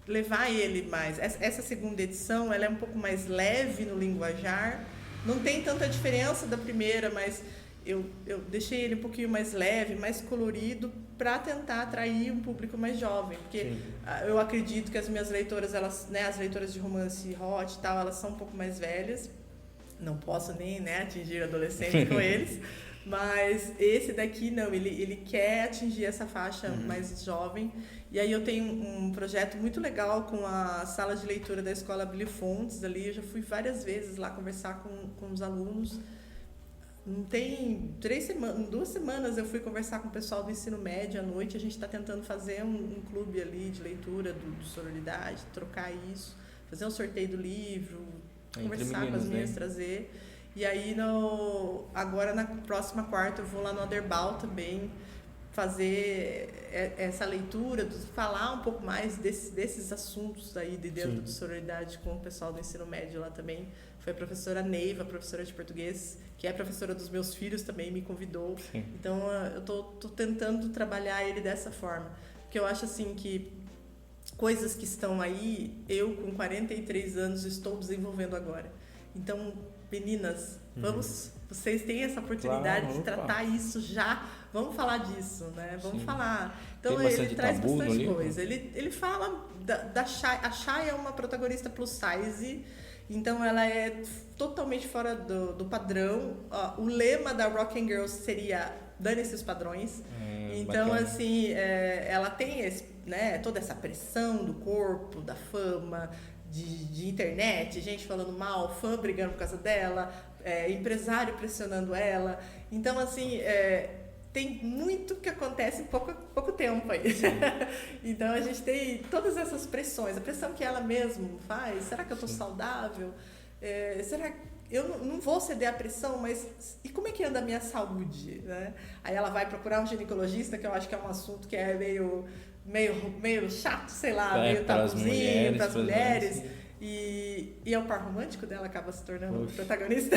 levar ele mais. Essa segunda edição, ela é um pouco mais leve no linguajar. Não tem tanta diferença da primeira, mas eu deixei ele um pouquinho mais leve, mais colorido, para tentar atrair um público mais jovem. Porque eu acredito que as minhas leitoras, elas, né, as leitoras de romance hot e tal, elas são um pouco mais velhas. Não posso nem, né, atingir adolescentes com eles. Mas esse daqui não, ele quer atingir essa faixa mais jovem. E aí eu tenho um projeto muito legal com a sala de leitura da Escola Bíblia Fontes ali. Eu já fui várias vezes lá conversar com os alunos. Tem 2 semanas eu fui conversar com o pessoal do ensino médio à noite. A gente está tentando fazer um clube ali de leitura do Sororidade, trocar isso, fazer um sorteio do livro, conversar com as meninas, trazer. E aí, agora na próxima quarta, eu vou lá no Aderbal também fazer essa leitura, falar um pouco mais desses assuntos aí de dentro de sororidade com o pessoal do ensino médio lá também. Foi a professora Neiva, professora de português, que é professora dos meus filhos também, me convidou. Sim. Então, eu tô tentando trabalhar ele dessa forma. Porque eu acho assim que coisas que estão aí, eu com 43 anos estou desenvolvendo agora. Então, meninas, vocês têm essa oportunidade de tratar isso já. Vamos falar disso, né? Vamos falar. Então, ele traz bastante coisa. Ele fala da Chay. A Chay é uma protagonista plus size, então ela é totalmente fora do padrão. O lema da Rockin' Girls seria dane-se os padrões. Então, bacana. Assim, ela tem toda essa pressão do corpo, da fama, de internet, gente falando mal, fã brigando por causa dela, empresário pressionando ela. Então, assim, tem muito que acontece em pouco tempo aí. Então, a gente tem todas essas pressões. A pressão que ela mesma faz. Será que eu estou saudável? Será que eu não vou ceder à pressão, mas e como é que anda a minha saúde? Né? Aí ela vai procurar um ginecologista, que eu acho que é um assunto que é meio chato, sei lá, meio tabuzinho para as mulheres. E é o par romântico dela acaba se tornando o protagonista.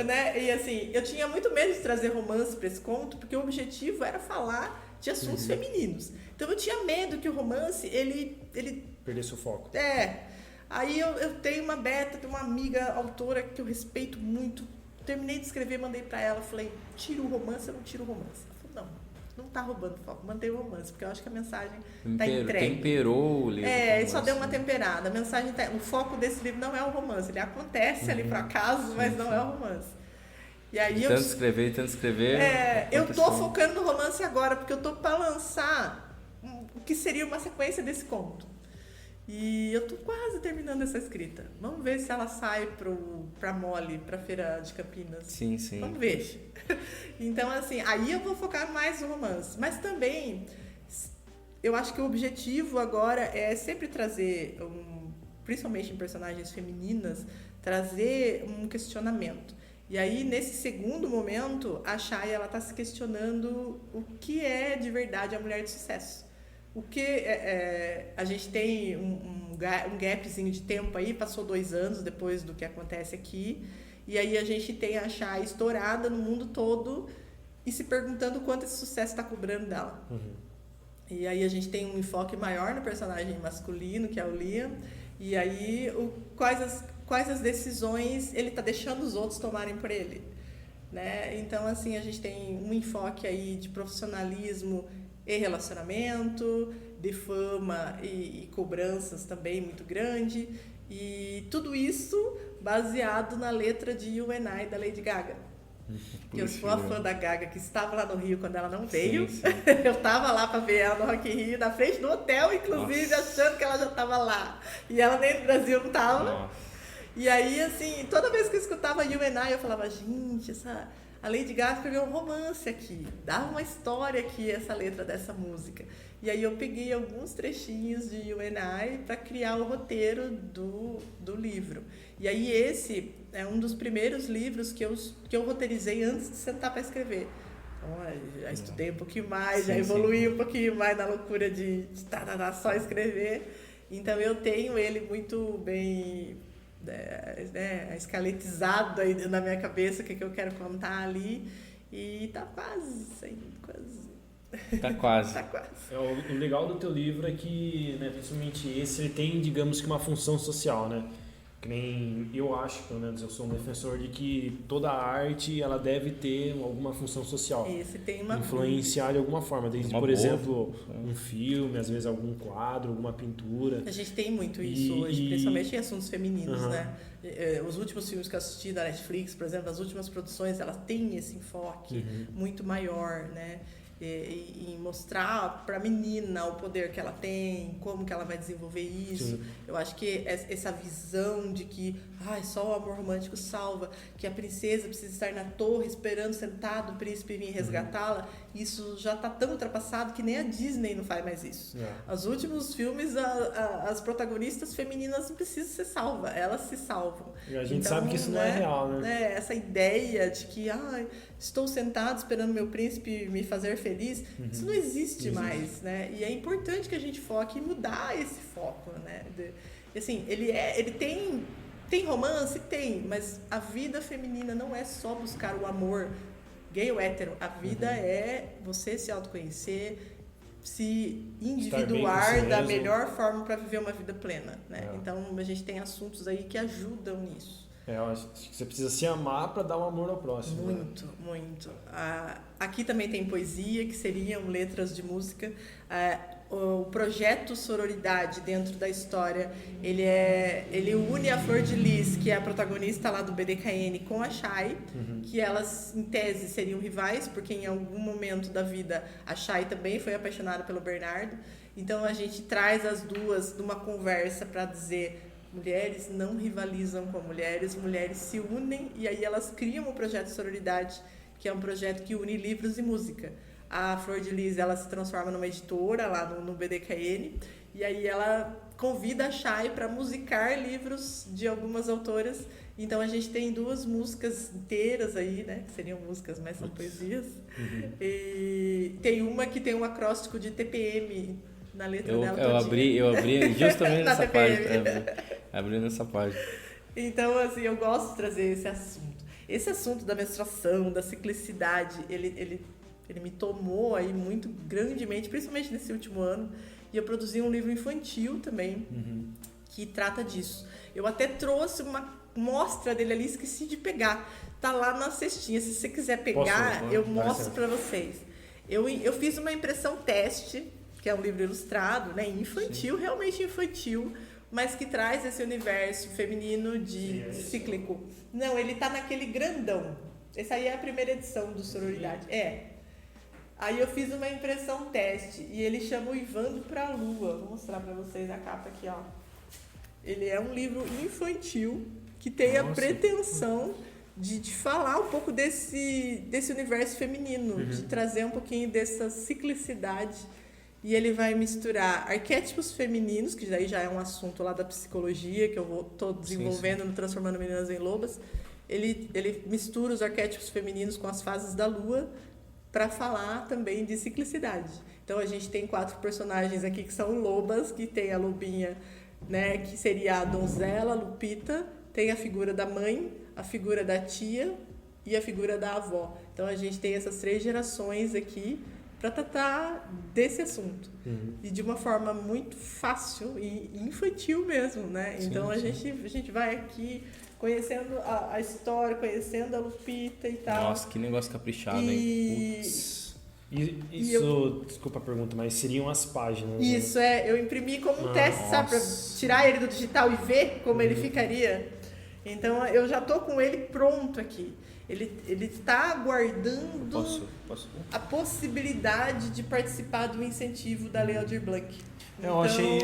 Né? E assim, eu tinha muito medo de trazer romance para esse conto, porque o objetivo era falar de assuntos femininos. Então eu tinha medo que o romance, ele perdesse o foco. Aí eu tenho uma amiga autora que eu respeito muito. Terminei de escrever, mandei para ela, falei, tira o romance, eu não tiro o romance. Ela falou, não tá roubando foco, mantém o romance, porque eu acho que a mensagem tá entregue. Temperou o livro. Ele só deu uma temperada. A mensagem o foco desse livro não é o romance, ele acontece ali por acaso, mas não é o romance. E aí tanto escrever. Eu tô focando no romance agora, porque eu tô para lançar o que seria uma sequência desse conto. E eu tô quase terminando essa escrita. Vamos ver se ela sai pra Mole, pra Feira de Campinas. Sim. Vamos ver. Então, assim, aí eu vou focar mais no romance. Mas também, eu acho que o objetivo agora é sempre trazer, principalmente em personagens femininas, trazer um questionamento. E aí, nesse segundo momento, a Chay, ela tá se questionando o que é de verdade a mulher de sucesso. O que a gente tem um gapzinho de tempo aí, passou 2 anos depois do que acontece aqui, e aí a gente tem a Shai estourada no mundo todo e se perguntando quanto esse sucesso está cobrando dela. E aí a gente tem um enfoque maior no personagem masculino, que é o Liam, e aí quais as decisões ele está deixando os outros tomarem por ele, né? Então, assim, a gente tem um enfoque aí de profissionalismo e relacionamento, de fama e cobranças também muito grande, e tudo isso baseado na letra de You and I, da Lady Gaga. Eu sou a fã da Gaga, que estava lá no Rio quando ela não veio. Sim. Eu estava lá para ver ela no Rock in Rio, na frente do hotel, inclusive, achando que ela já estava lá. E ela nem no Brasil não estava. E aí, assim, toda vez que eu escutava You and I, eu falava, gente, a Lady Gaga escreveu um romance aqui, dava uma história aqui, essa letra dessa música. E aí eu peguei alguns trechinhos de You and I para criar o roteiro do livro. E aí esse é um dos primeiros livros que eu roteirizei antes de sentar para escrever. Então, já estudei um pouquinho mais, já evoluí um pouquinho mais na loucura de só escrever. Então eu tenho ele muito bem esqueletizado aí na minha cabeça, o que eu quero contar ali. E tá quase. Tá quase. Tá quase. O legal do teu livro é que, né, principalmente esse, ele tem, digamos que, uma função social, né? Que nem eu acho, pelo menos eu sou um defensor de que toda arte ela deve ter alguma função social. Esse tem uma influenciar de alguma forma, desde, por exemplo, um filme, às vezes algum quadro, alguma pintura. A gente tem muito isso hoje, principalmente em assuntos femininos, né? Os últimos filmes que eu assisti da Netflix, por exemplo, as últimas produções, elas têm esse enfoque muito maior, né? E mostrar para a menina o poder que ela tem, como que ela vai desenvolver isso. Eu acho que essa visão de que só o amor romântico salva, que a princesa precisa estar na torre esperando sentado o príncipe vir resgatá-la, isso já está tão ultrapassado que nem a Disney não faz mais isso. Os últimos filmes, as protagonistas femininas não precisam ser salvas, elas se salvam. E a gente sabe que isso não é real, né? Essa ideia de que estou sentado esperando meu príncipe me fazer feliz, isso não existe mais, né? E é importante que a gente foque em mudar esse foco, né? Assim, ele tem romance? Tem, mas a vida feminina não é só buscar o amor gay ou hétero. A vida é você se autoconhecer, se individuar da melhor forma para viver uma vida plena, né? Então, a gente tem assuntos aí que ajudam nisso. Eu acho que você precisa se amar para dar um amor ao próximo. Muito, muito. Aqui também tem poesia, que seriam letras de música. O projeto Sororidade, dentro da história, ele une a Flor de Lis, que é a protagonista lá do BDKN, com a Shai, que elas, em tese, seriam rivais, porque em algum momento da vida a Shai também foi apaixonada pelo Bernardo. Então a gente traz as duas numa conversa para dizer: mulheres não rivalizam com mulheres se unem, e aí elas criam o projeto Sororidade, que é um projeto que une livros e música. A Flor de Lis, ela se transforma numa editora lá no BDKN, e aí ela convida a Shai para musicar livros de algumas autoras. Então a gente tem 2 músicas inteiras aí, né, que seriam músicas, mas são poesias. E tem uma que tem um acróstico de TPM na letra dela. Eu abri justamente nessa página. Abri nessa página. Então, assim, eu gosto de trazer esse assunto. Esse assunto da menstruação, da ciclicidade, ele me tomou aí muito grandemente, principalmente nesse último ano. E eu produzi um livro infantil também, que trata disso. Eu até trouxe uma mostra dele ali, esqueci de pegar. Tá lá na cestinha. Se você quiser pegar, eu mostro para vocês. Eu fiz uma impressão teste, que é um livro ilustrado, né, infantil, realmente infantil, mas que traz esse universo feminino de cíclico. Não, ele tá naquele grandão. Essa aí é a primeira edição do Sororidade. Aí eu fiz uma impressão teste e ele chama o Ivando pra Lua. Vou mostrar pra vocês a capa aqui, ó. Ele é um livro infantil que tem a pretensão de falar um pouco desse universo feminino, de trazer um pouquinho dessa ciclicidade. E ele vai misturar arquétipos femininos, que daí já é um assunto lá da psicologia, que eu estou desenvolvendo no Transformando Meninas em Lobas. Ele mistura os arquétipos femininos com as fases da lua para falar também de ciclicidade. Então a gente tem 4 personagens aqui que são lobas, que tem a lobinha, né, que seria a donzela, Lupita, tem a figura da mãe, a figura da tia e a figura da avó. Então a gente tem essas 3 gerações aqui para tratar desse assunto. E de uma forma muito fácil e infantil mesmo, né? Sim, então a sim. gente vai aqui conhecendo a história, conhecendo a Lupita e tal. Nossa, que negócio caprichado, hein? Putz. Desculpa a pergunta, mas seriam as páginas. Isso, né? Eu imprimi como um teste, sabe? Pra tirar ele do digital e ver como ele ficaria. Então eu já tô com ele pronto aqui. Ele está aguardando Posso? a possibilidade de participar do incentivo da Lei Aldir Blanc. Eu achei.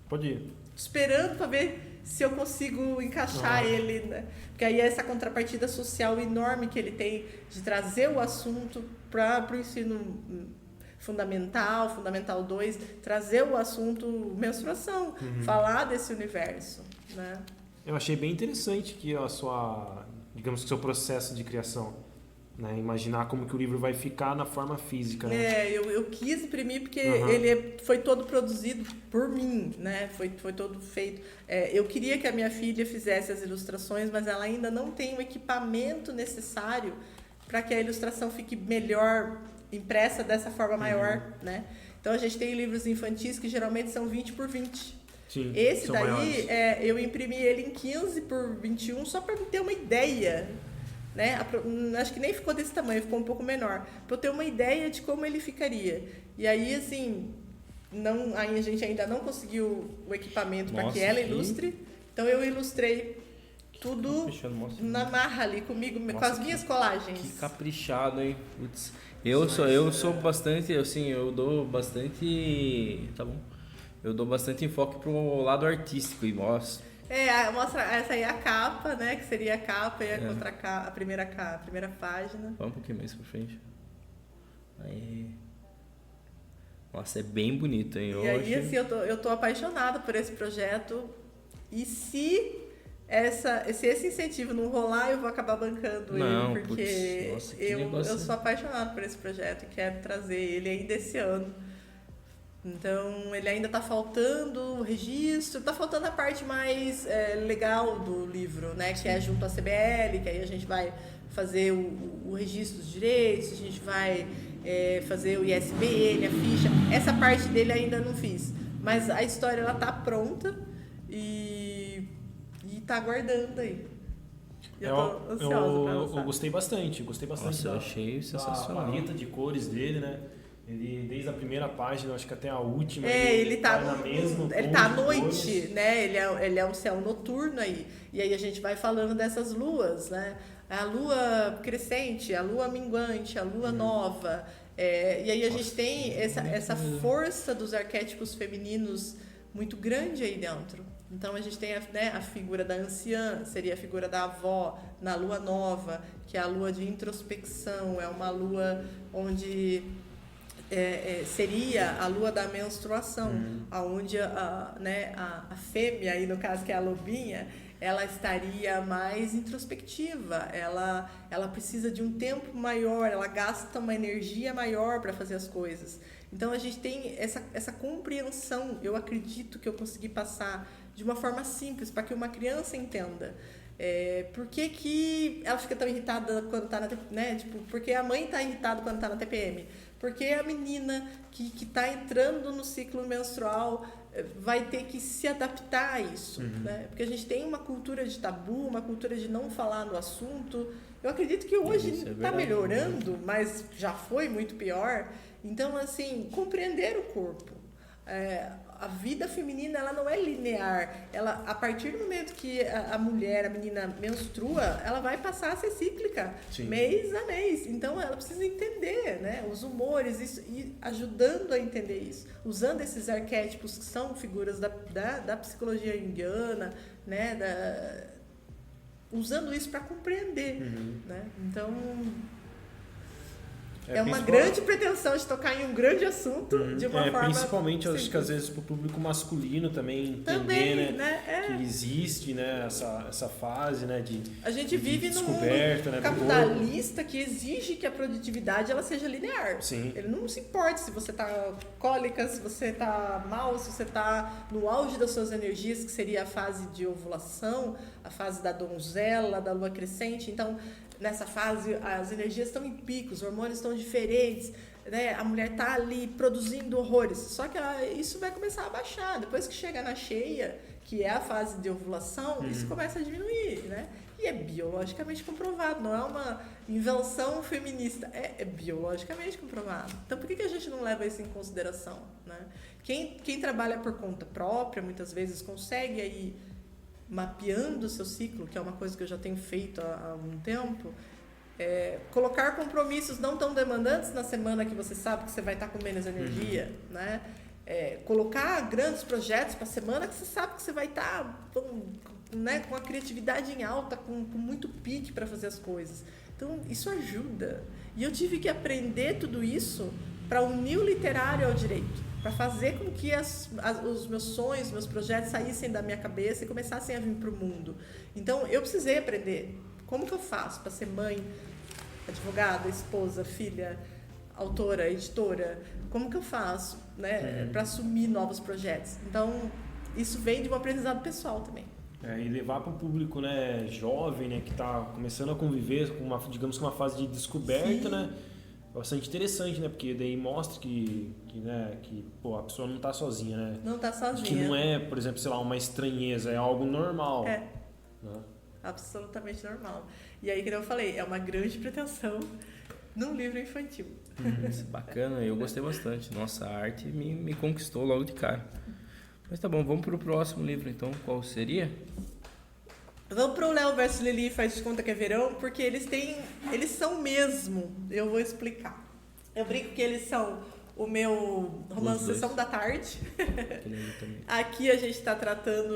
Pode ir. Esperando para ver se eu consigo encaixar ele, né? Porque aí é essa contrapartida social enorme que ele tem de trazer o assunto para o ensino Fundamental 2, trazer o assunto menstruação, falar desse universo, né? Eu achei bem interessante que digamos que o seu processo de criação, né? Imaginar como que o livro vai ficar na forma física, né? Eu quis imprimir porque ele foi todo produzido por mim, né? Foi todo feito. Eu queria que a minha filha fizesse as ilustrações, mas ela ainda não tem o equipamento necessário para que a ilustração fique melhor impressa dessa forma maior, né? Então a gente tem livros infantis que geralmente são 20 por 20. Sim, esse daí, eu imprimi ele em 15 por 21 só para ter uma ideia, né? Acho que nem ficou desse tamanho, ficou um pouco menor, para eu ter uma ideia de como ele ficaria. E aí, assim, a gente ainda não conseguiu o equipamento para que ela ilustre, então eu ilustrei tudo na marra ali comigo, com as minhas colagens. Que caprichado, hein? Putz. Eu sou bastante, assim, eu dou bastante... Tá bom? Eu dou bastante enfoque pro lado artístico e mostra. Mostra essa aí é a capa, né? Que seria a capa e a primeira página. Vamos um pouquinho mais pra frente. Aí. Nossa, é bem bonito, hein? Aí, assim, eu tô apaixonada por esse projeto. E se esse incentivo não rolar, eu vou acabar bancando ele. Porque eu sou apaixonada por esse projeto e quero trazer ele ainda esse ano. Então, ele ainda está faltando o registro, está faltando a parte mais legal do livro, né? Que é junto à CBL, que aí a gente vai fazer o registro dos direitos, a gente vai fazer o ISBN, a ficha. Essa parte dele ainda não fiz, mas a história ela tá pronta e tá aguardando aí. Eu tô ansiosa pra lançar. Eu gostei bastante. Nossa, eu achei sensacional. A paleta de cores dele, né? Ele, desde a primeira página, acho que até a última, ele tá à noite, cores, né? Ele é um céu noturno aí. E aí a gente vai falando dessas luas, né? A lua crescente, a lua minguante, a lua nova. E aí a gente tem essa força dos arquétipos femininos muito grande aí dentro. Então a gente tem a figura da anciã, seria a figura da avó na lua nova, que é a lua de introspecção, é uma lua onde seria a lua da menstruação, onde a fêmea, aí no caso que é a lobinha, ela estaria mais introspectiva, ela precisa de um tempo maior, ela gasta uma energia maior para fazer as coisas. Então a gente tem essa compreensão, eu acredito que eu consegui passar de uma forma simples, para que uma criança entenda. Por que ela fica tão irritada quando está na TPM, né? Tipo, porque a mãe está irritada quando está na TPM? Porque a menina que está entrando no ciclo menstrual vai ter que se adaptar a isso, né? Porque a gente tem uma cultura de tabu, uma cultura de não falar no assunto. Eu acredito que hoje está melhorando, mas já foi muito pior. Então, assim, compreender o corpo. A vida feminina, ela não é linear. A partir do momento que a menina menstrua, ela vai passar a ser cíclica, mês a mês. Então, ela precisa entender, né, os humores, e ajudando a entender isso. Usando esses arquétipos que são figuras da psicologia junguiana, né, usando isso para compreender. Né? Então, É uma grande pretensão de tocar em um grande assunto de uma forma principalmente, simples. acho que às vezes para o público masculino também entender, que existe, né, essa fase, né, a gente vive num descoberta, mundo capitalista que exige que a produtividade ela seja linear. Sim. Ele não se importa se você está cólica, se você está mal, se você está no auge das suas energias, que seria a fase de ovulação, a fase da donzela, da lua crescente. Então, nessa fase, as energias estão em picos, os hormônios estão diferentes, né? A mulher está ali produzindo horrores. Só que isso vai começar a baixar. Depois que chega na cheia, que é a fase de ovulação, isso começa a diminuir, né? E é biologicamente comprovado, não é uma invenção feminista, é biologicamente comprovado. Então, por que a gente não leva isso em consideração, né? Quem trabalha por conta própria, muitas vezes, consegue aí mapeando o seu ciclo, que é uma coisa que eu já tenho feito há um tempo, colocar compromissos não tão demandantes na semana que você sabe que você vai estar com menos energia, né? Colocar grandes projetos para a semana que você sabe que você vai estar com a criatividade em alta, com muito pique para fazer as coisas. Então, isso ajuda. E eu tive que aprender tudo isso para unir o literário ao direito, para fazer com que os meus sonhos, meus projetos saíssem da minha cabeça e começassem a vir para o mundo. Então, eu precisei aprender como que eu faço para ser mãe, advogada, esposa, filha, autora, editora, como que eu faço, né, para assumir novos projetos. Então, isso vem de um aprendizado pessoal também. E levar para o público, né, jovem, né, que está começando a conviver com uma fase de descoberta, né, bastante interessante, né, porque daí mostra que pô, a pessoa não está sozinha, né? Não está sozinha. Que não é, por exemplo, sei lá, uma estranheza, é algo normal. Né? Absolutamente normal. E aí, como eu falei, é uma grande pretensão num livro infantil. Bacana, eu gostei bastante. Nossa, a arte me conquistou logo de cara. Mas tá bom, vamos pro próximo livro então. Qual seria? Vamos pro Léo versus Lili, faz de conta que é verão, porque eles são mesmo, eu vou explicar. Eu brinco que eles são o meu romance Sessão da Tarde. Aqui a gente está tratando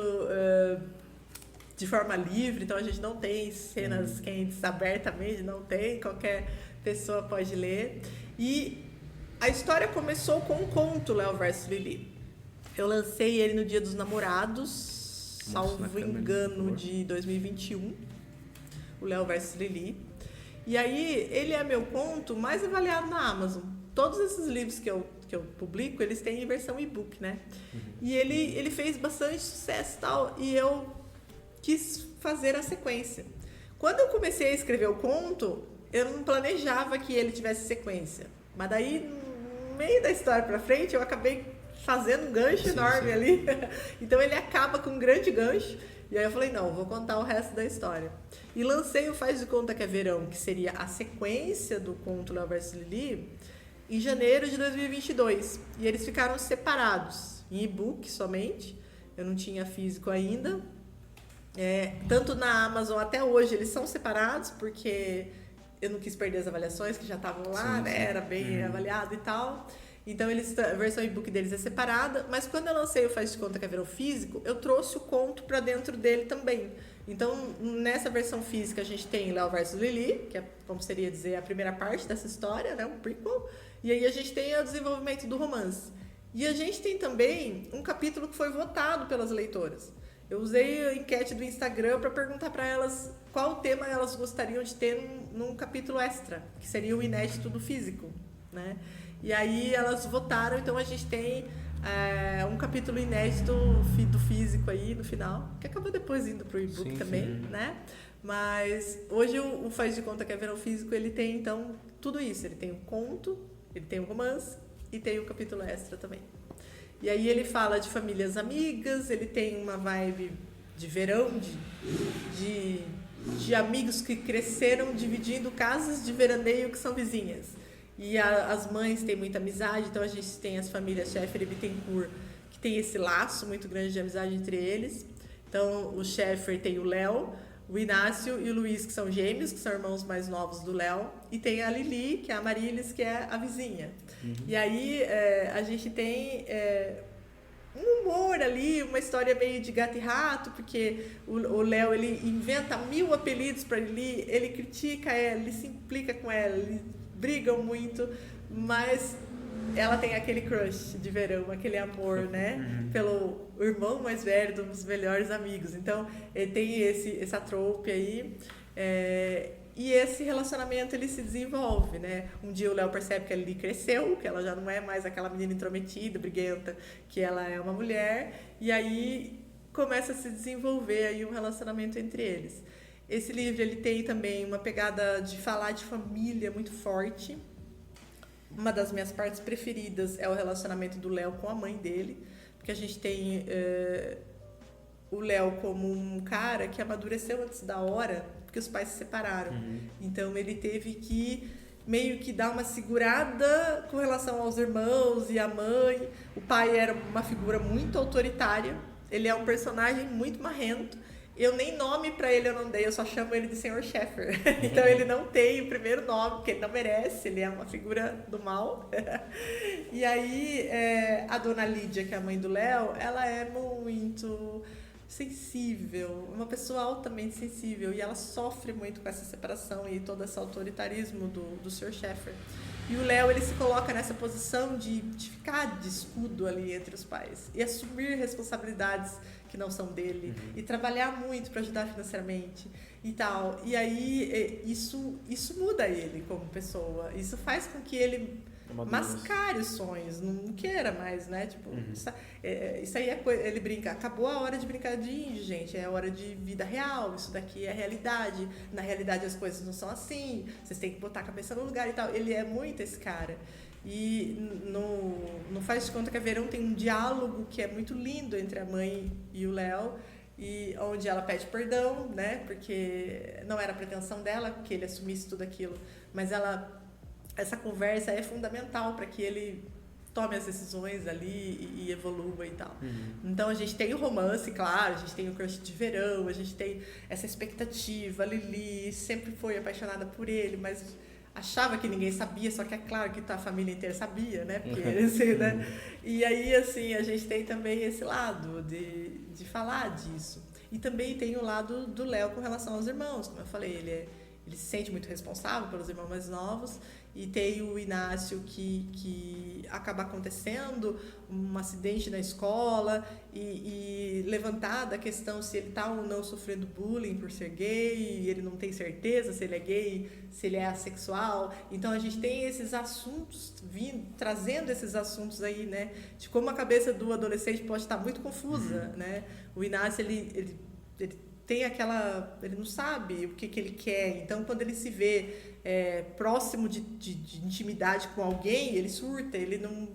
de forma livre, então a gente não tem cenas quentes abertamente, não tem, qualquer pessoa pode ler. E a história começou com um conto, Léo versus Lili. Eu lancei ele no Dia dos Namorados, salvo engano, de 2021, o Léo versus Lili. E aí, ele é meu conto mais avaliado na Amazon. Todos esses livros que eu publico, eles têm em versão e-book, né? E ele fez bastante sucesso e tal, e eu quis fazer a sequência. Quando eu comecei a escrever o conto, eu não planejava que ele tivesse sequência. Mas daí, no meio da história pra frente, eu acabei fazendo um gancho enorme ali. Então ele acaba com um grande gancho. E aí eu falei, não, vou contar o resto da história. E lancei o Faz de Conta que é Verão, que seria a sequência do conto Léo versus Lili, em janeiro de 2022. E eles ficaram separados, em e-book somente. Eu não tinha físico ainda. Tanto na Amazon até hoje eles são separados, porque eu não quis perder as avaliações que já estavam lá, né? Era bem avaliado e tal. Então, a versão e-book deles é separada, mas quando eu lancei o Faz de Conta que é Verão físico, eu trouxe o conto para dentro dele também. Então, nessa versão física, a gente tem Léo versus Lili, que é, como seria dizer, a primeira parte dessa história, né? Um prequel. E aí a gente tem o desenvolvimento do romance. E a gente tem também um capítulo que foi votado pelas leitoras. Eu usei a enquete do Instagram para perguntar para elas qual tema elas gostariam de ter num capítulo extra, que seria o inédito do físico, né? E aí elas votaram, então a gente tem um capítulo inédito do físico aí no final, que acabou depois indo pro e-book também, né? Mas hoje o Faz de Conta que é Verão Físico, ele tem então tudo isso. Ele tem um conto, ele tem um romance e tem um capítulo extra também. E aí ele fala de famílias amigas, ele tem uma vibe de verão, de amigos que cresceram dividindo casas de veraneio que são vizinhas. E as mães têm muita amizade, então a gente tem as famílias Schaeffer e Bittencourt, que tem esse laço muito grande de amizade entre eles. Então, o Schaeffer tem o Léo, o Inácio e o Luiz, que são gêmeos, que são irmãos mais novos do Léo. E tem a Lili, que é a Marilis, que é a vizinha. E aí, a gente tem um humor ali, uma história meio de gato e rato, porque o Léo, ele inventa 1000 apelidos para Lili, ele critica ela, ele se implica com ela, ele brigam muito, mas ela tem aquele crush de verão, aquele amor, né? Pelo irmão mais velho dos melhores amigos. Então, ele tem essa trope aí. E esse relacionamento, ele se desenvolve, né? Um dia o Léo percebe que a Lili cresceu, que ela já não é mais aquela menina intrometida, briguenta, que ela é uma mulher. E aí começa a se desenvolver aí um relacionamento entre eles. Esse livro, ele tem também uma pegada de falar de família muito forte. Uma das minhas partes preferidas é o relacionamento do Léo com a mãe dele, porque a gente tem o Léo como um cara que amadureceu antes da hora, porque os pais se separaram. Então ele teve que meio que dar uma segurada com relação aos irmãos e à mãe. O pai era uma figura muito autoritária, ele é um personagem muito marrento. Eu nem nome pra ele eu não dei, eu só chamo ele de Sr. Sheffer. Então ele não tem o primeiro nome, porque ele não merece, ele é uma figura do mal. E aí a dona Lídia, que é a mãe do Léo, ela é muito sensível, uma pessoa altamente sensível, e ela sofre muito com essa separação e todo esse autoritarismo do Sr. Sheffer. E o Léo, ele se coloca nessa posição de ficar de escudo ali entre os pais e assumir responsabilidades que não são dele e trabalhar muito para ajudar financeiramente e tal. E aí isso muda ele como pessoa, isso faz com que ele mascare os sonhos, não queira mais, né? Tipo, isso aí é coisa, ele brinca, acabou a hora de brincar de índio, gente, é a hora de vida real, isso daqui é a realidade, na realidade as coisas não são assim, vocês têm que botar a cabeça no lugar e tal. Ele é muito esse cara. E no Faz de Conta que é Verão tem um diálogo que é muito lindo entre a mãe e o Léo, e onde ela pede perdão, né? Porque não era a pretensão dela que ele assumisse tudo aquilo, mas essa conversa é fundamental para que ele tome as decisões ali e evolua e tal. Então a gente tem o romance, claro, a gente tem o crush de verão, a gente tem essa expectativa. A Lili sempre foi apaixonada por ele, mas achava que ninguém sabia, só que é claro que a família inteira sabia, né? Porque, assim, né? E aí, assim, a gente tem também esse lado de falar disso. E também tem o lado do Léo com relação aos irmãos. Como eu falei, ele se sente muito responsável pelos irmãos mais novos. E tem o Inácio que acaba acontecendo um acidente na escola e levantada a questão se ele está ou não sofrendo bullying por ser gay, e ele não tem certeza se ele é gay, se ele é assexual. Então a gente tem esses assuntos trazendo esses assuntos aí, né, de como a cabeça do adolescente pode estar muito confusa, né? O Inácio, ele tem ele não sabe o que ele quer, então quando ele se vê próximo de intimidade com alguém, ele surta, ele não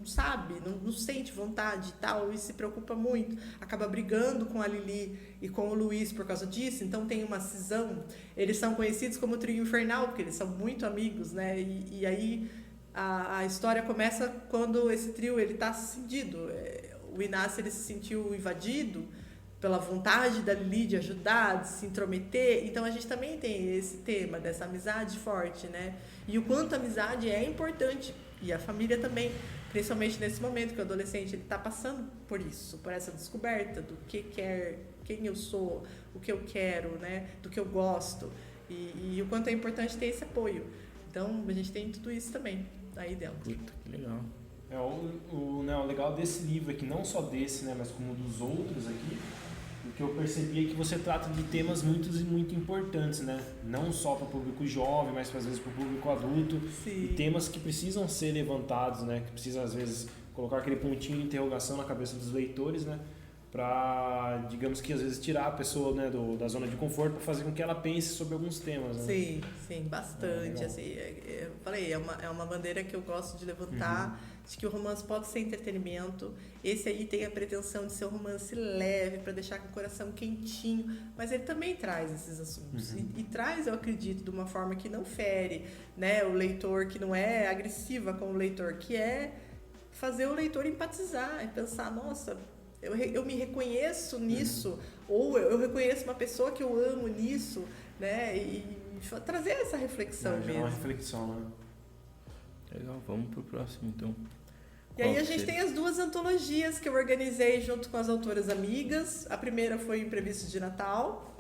sabe, não sente vontade e tal, e se preocupa muito, acaba brigando com a Lili e com o Luiz por causa disso. Então tem uma cisão, eles são conhecidos como Trio Infernal, porque eles são muito amigos, né? E aí a história começa quando esse trio está cindido. O Inácio, ele se sentiu invadido pela vontade da Lili de ajudar, de se intrometer. Então a gente também tem esse tema dessa amizade forte, né? E o quanto a amizade é importante, e a família também, principalmente nesse momento que o adolescente está passando por isso, por essa descoberta do que quer, quem eu sou, o que eu quero, né? Do que eu gosto, e o quanto é importante ter esse apoio. Então a gente tem tudo isso também aí dentro. Puta, que legal. O legal desse livro aqui, não só desse, né, mas como dos outros aqui, o que eu percebi é que você trata de temas muito importantes, né? Não só para o público jovem, mas às vezes para o público adulto. Sim. E temas que precisam ser levantados, né? Que precisam às vezes colocar aquele pontinho de interrogação na cabeça dos leitores, né? Para, digamos que às vezes tirar a pessoa, né, da zona de conforto, para fazer com que ela pense sobre alguns temas, né? Sim, bastante. Assim, eu falei, é uma bandeira que eu gosto de levantar, de que o romance pode ser entretenimento. Esse aí tem a pretensão de ser um romance leve, para deixar com o coração quentinho, mas ele também traz esses assuntos. E traz, eu acredito, de uma forma que não fere, né, o leitor, que não é agressiva com o leitor, que é fazer o leitor empatizar e pensar, nossa, eu me reconheço nisso, ou eu reconheço uma pessoa que eu amo nisso, né? E trazer essa reflexão mesmo. Uma reflexão, né? Legal, vamos pro próximo então. E aí a gente tem as duas antologias que eu organizei junto com as autoras amigas. A primeira foi Imprevistos de Natal,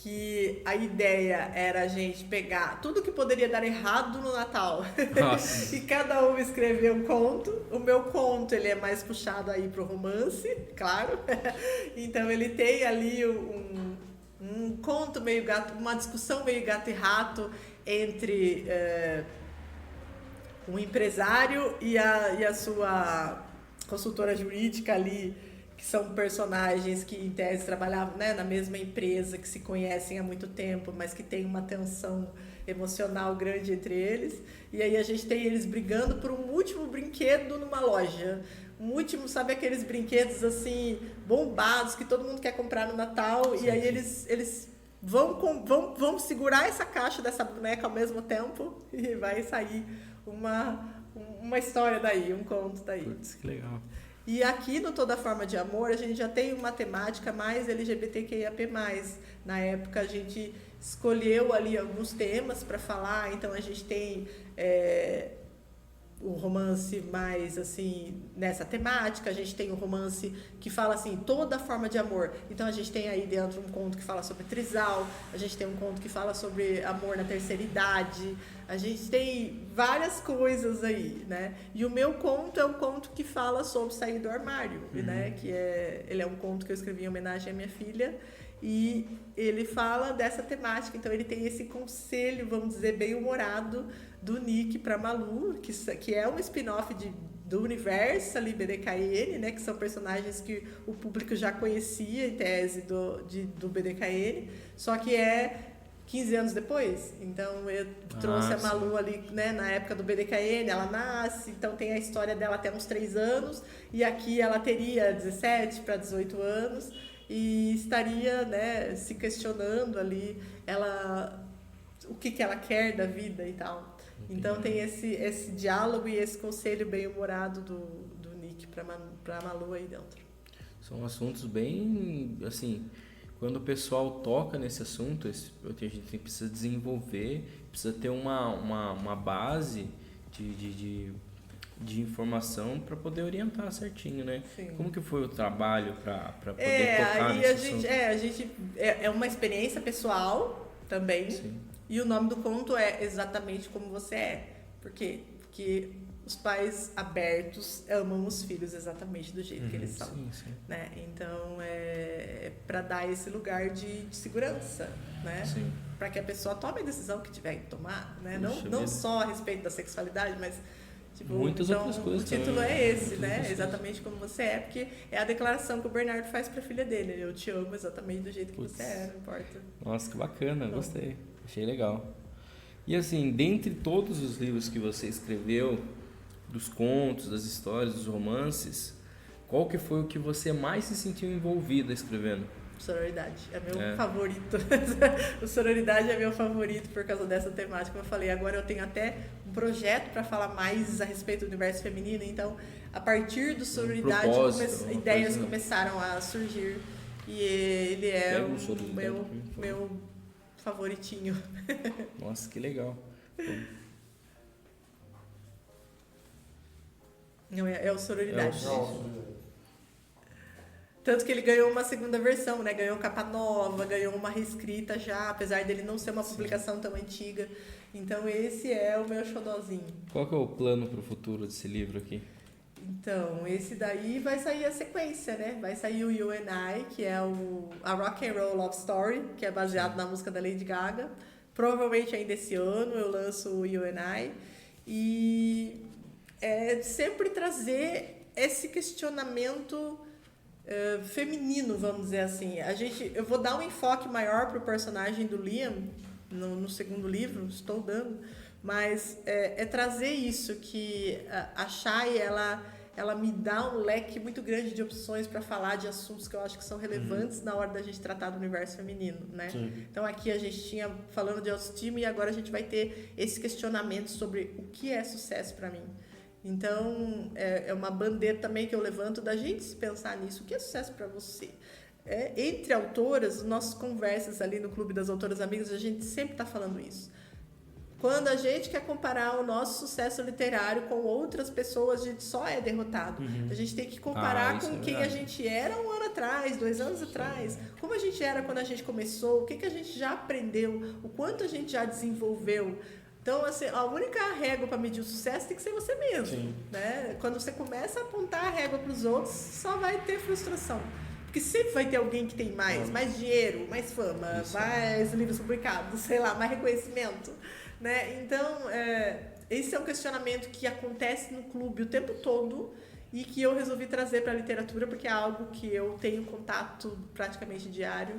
que a ideia era a gente pegar tudo que poderia dar errado no Natal e cada um escrever um conto. O meu conto, ele é mais puxado aí pro romance, claro. Então ele tem ali um conto meio gato, uma discussão meio gato e rato entre um empresário e a sua consultora jurídica ali, que são personagens que, em tese, trabalhavam, né, na mesma empresa, que se conhecem há muito tempo, mas que tem uma tensão emocional grande entre eles. E aí a gente tem eles brigando por um último brinquedo numa loja. Um último, sabe, aqueles brinquedos assim, bombados, que todo mundo quer comprar no Natal. Sim, e aí eles vão segurar essa caixa dessa boneca ao mesmo tempo e vai sair uma história daí, um conto daí. Putz, que legal. E aqui no Toda Forma de Amor, a gente já tem uma temática mais LGBTQIAP+. Na época, a gente escolheu ali alguns temas para falar, então a gente tem o romance mais, assim, nessa temática, a gente tem o romance que fala, assim, toda forma de amor. Então, a gente tem aí dentro um conto que fala sobre trisal, a gente tem um conto que fala sobre amor na terceira idade, a gente tem várias coisas aí, né? E o meu conto é um conto que fala sobre sair do armário, né? Ele é um conto que eu escrevi em homenagem à minha filha, e ele fala dessa temática. Então ele tem esse conselho, vamos dizer, bem humorado do Nick para Malu, que é um spin-off do universo ali BDKN, né, que são personagens que o público já conhecia em tese do BDKN, só que é 15 anos depois. Então eu trouxe a Malu ali, né, na época do BDKN, ela nasce, então tem a história dela até uns 3 anos, e aqui ela teria 17 para 18 anos, e estaria, né, se questionando ali o que ela quer da vida e tal. Então tem esse diálogo e esse conselho bem humorado do Nick para Malu aí dentro. São assuntos bem, assim, quando o pessoal toca nesse assunto, a gente precisa desenvolver, precisa ter uma base de informação para poder orientar certinho, né? Sim. Como que foi o trabalho para poder tocar nesse assunto? É uma experiência pessoal também. Sim. E o nome do conto é Exatamente Como Você É. Por quê? Porque os pais abertos amam os filhos exatamente do jeito que eles são. Sim, sim. Né? Então, é para dar esse lugar de segurança, né? Para que a pessoa tome a decisão que tiver que tomar. Né? Não só a respeito da sexualidade, mas... muitas outras coisas. O título também, é esse, né? Exatamente como você é, porque é a declaração que o Bernardo faz para a filha dele. Eu te amo exatamente do jeito que você é, não importa. Nossa, que bacana, gostei. Achei legal. E assim, dentre todos os livros que você escreveu, dos contos, das histórias, dos romances, qual que foi o que você mais se sentiu envolvida escrevendo? Sororidade, é meu favorito. O Sororidade é meu favorito por causa dessa temática. Como eu falei, agora eu tenho até um projeto para falar mais a respeito do universo feminino. Então, a partir do Sororidade, ideias começaram a surgir. E ele é o meu favoritinho. Nossa, que legal. Não, é o Sororidade. Tanto que ele ganhou uma segunda versão, né? Ganhou capa nova, ganhou uma reescrita já, apesar dele não ser uma publicação tão antiga. Então esse é o meu xodózinho. Qual que é o plano para o futuro desse livro aqui? Então, esse daí vai sair a sequência, né? Vai sair o You and I, que é a Rock and Roll Love Story, que é baseado na música da Lady Gaga. Provavelmente ainda esse ano eu lanço o You and I. E é sempre trazer esse questionamento feminino, vamos dizer assim. Eu vou dar um enfoque maior para o personagem do Liam no segundo livro, estou dando, mas é trazer isso, que a Shai, ela me dá um leque muito grande de opções para falar de assuntos que eu acho que são relevantes na hora da gente tratar do universo feminino, né? Sim. Então aqui a gente tinha falando de autoestima e agora a gente vai ter esse questionamento sobre o que é sucesso para mim. Então, é uma bandeira também que eu levanto da gente pensar nisso. O que é sucesso para você? Entre autoras, nossas conversas ali no Clube das Autoras Amigas, a gente sempre está falando isso. Quando a gente quer comparar o nosso sucesso literário com outras pessoas, a gente só é derrotado. A gente tem que comparar com quem a gente era 1 ano atrás, 2 anos atrás. Como a gente era quando a gente começou, o que a gente já aprendeu, o quanto a gente já desenvolveu. Então, assim, a única régua para medir o sucesso tem que ser você mesmo. Né? Quando você começa a apontar a régua para os outros, só vai ter frustração. Porque sempre vai ter alguém que tem mais dinheiro, mais fama, mais livros publicados, sei lá, mais reconhecimento. Né? Então, esse é um questionamento que acontece no clube o tempo todo e que eu resolvi trazer para a literatura porque é algo que eu tenho contato praticamente diário.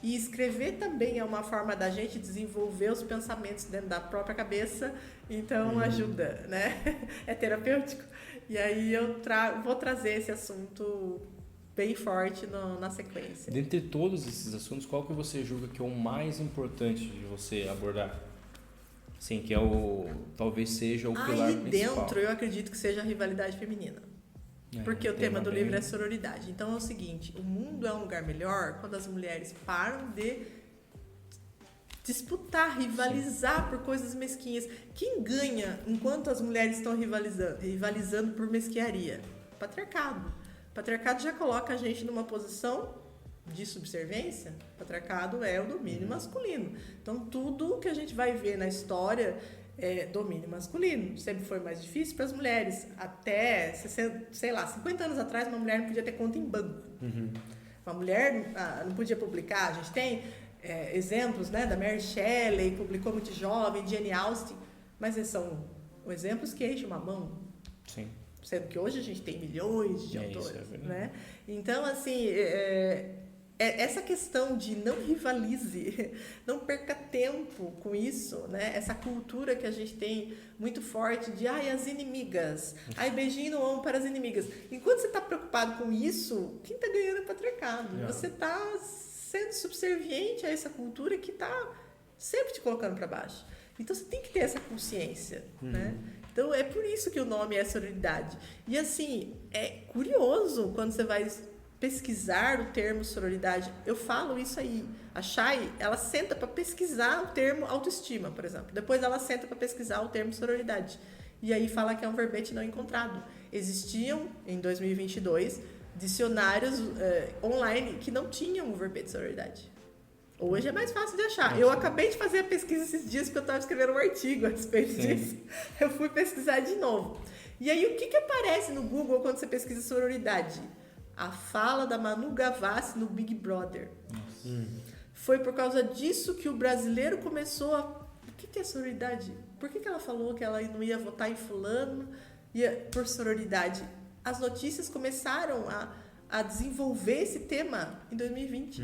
E escrever também é uma forma da gente desenvolver os pensamentos dentro da própria cabeça, então ajuda, né? É terapêutico. E aí eu vou trazer esse assunto bem forte na sequência. Dentre todos esses assuntos, qual que você julga que é o mais importante de você abordar? Sim, que talvez seja o pilar principal. Aí dentro eu acredito que seja a rivalidade feminina. Porque o tema do livro é sororidade. Então é o seguinte, o mundo é um lugar melhor quando as mulheres param de disputar, rivalizar por coisas mesquinhas. Quem ganha enquanto as mulheres estão rivalizando por mesquinharia? O patriarcado. O patriarcado já coloca a gente numa posição de subserviência. O patriarcado é o domínio masculino. Então tudo que a gente vai ver na história é domínio masculino. Sempre foi mais difícil para as mulheres. Até, 50 anos atrás, uma mulher não podia ter conta em banco. Uma mulher não podia publicar. A gente tem exemplos, né, da Mary Shelley, que publicou muito jovem, Jane Austen, mas esses são exemplos que enchem uma mão. Sim. Sendo que hoje a gente tem milhões de autores. Né? Então, assim, essa questão de não rivalize, não perca tempo com isso, né? Essa cultura que a gente tem muito forte de as inimigas, beijinho no ombro para as inimigas. Enquanto você está preocupado com isso, quem está ganhando é o patriarcado. Você está sendo subserviente a essa cultura que está sempre te colocando para baixo. Então você tem que ter essa consciência, né? Então é por isso que o nome é sororidade. E assim, é curioso quando você vai pesquisar o termo sororidade. Eu falo isso aí. A Chay, ela senta para pesquisar o termo autoestima, por exemplo. Depois ela senta para pesquisar o termo sororidade. E aí fala que é um verbete não encontrado. Existiam, em 2022, dicionários online que não tinham o verbete sororidade. Hoje é mais fácil de achar. Eu acabei de fazer a pesquisa esses dias porque eu estava escrevendo um artigo a respeito disso. Eu fui pesquisar de novo. E aí o que aparece no Google quando você pesquisa sororidade? A fala da Manu Gavassi no Big Brother. Foi por causa disso que o brasileiro começou a... O que é sororidade? Por que ela falou que ela não ia votar em fulano por sororidade? As notícias começaram a desenvolver esse tema em 2020.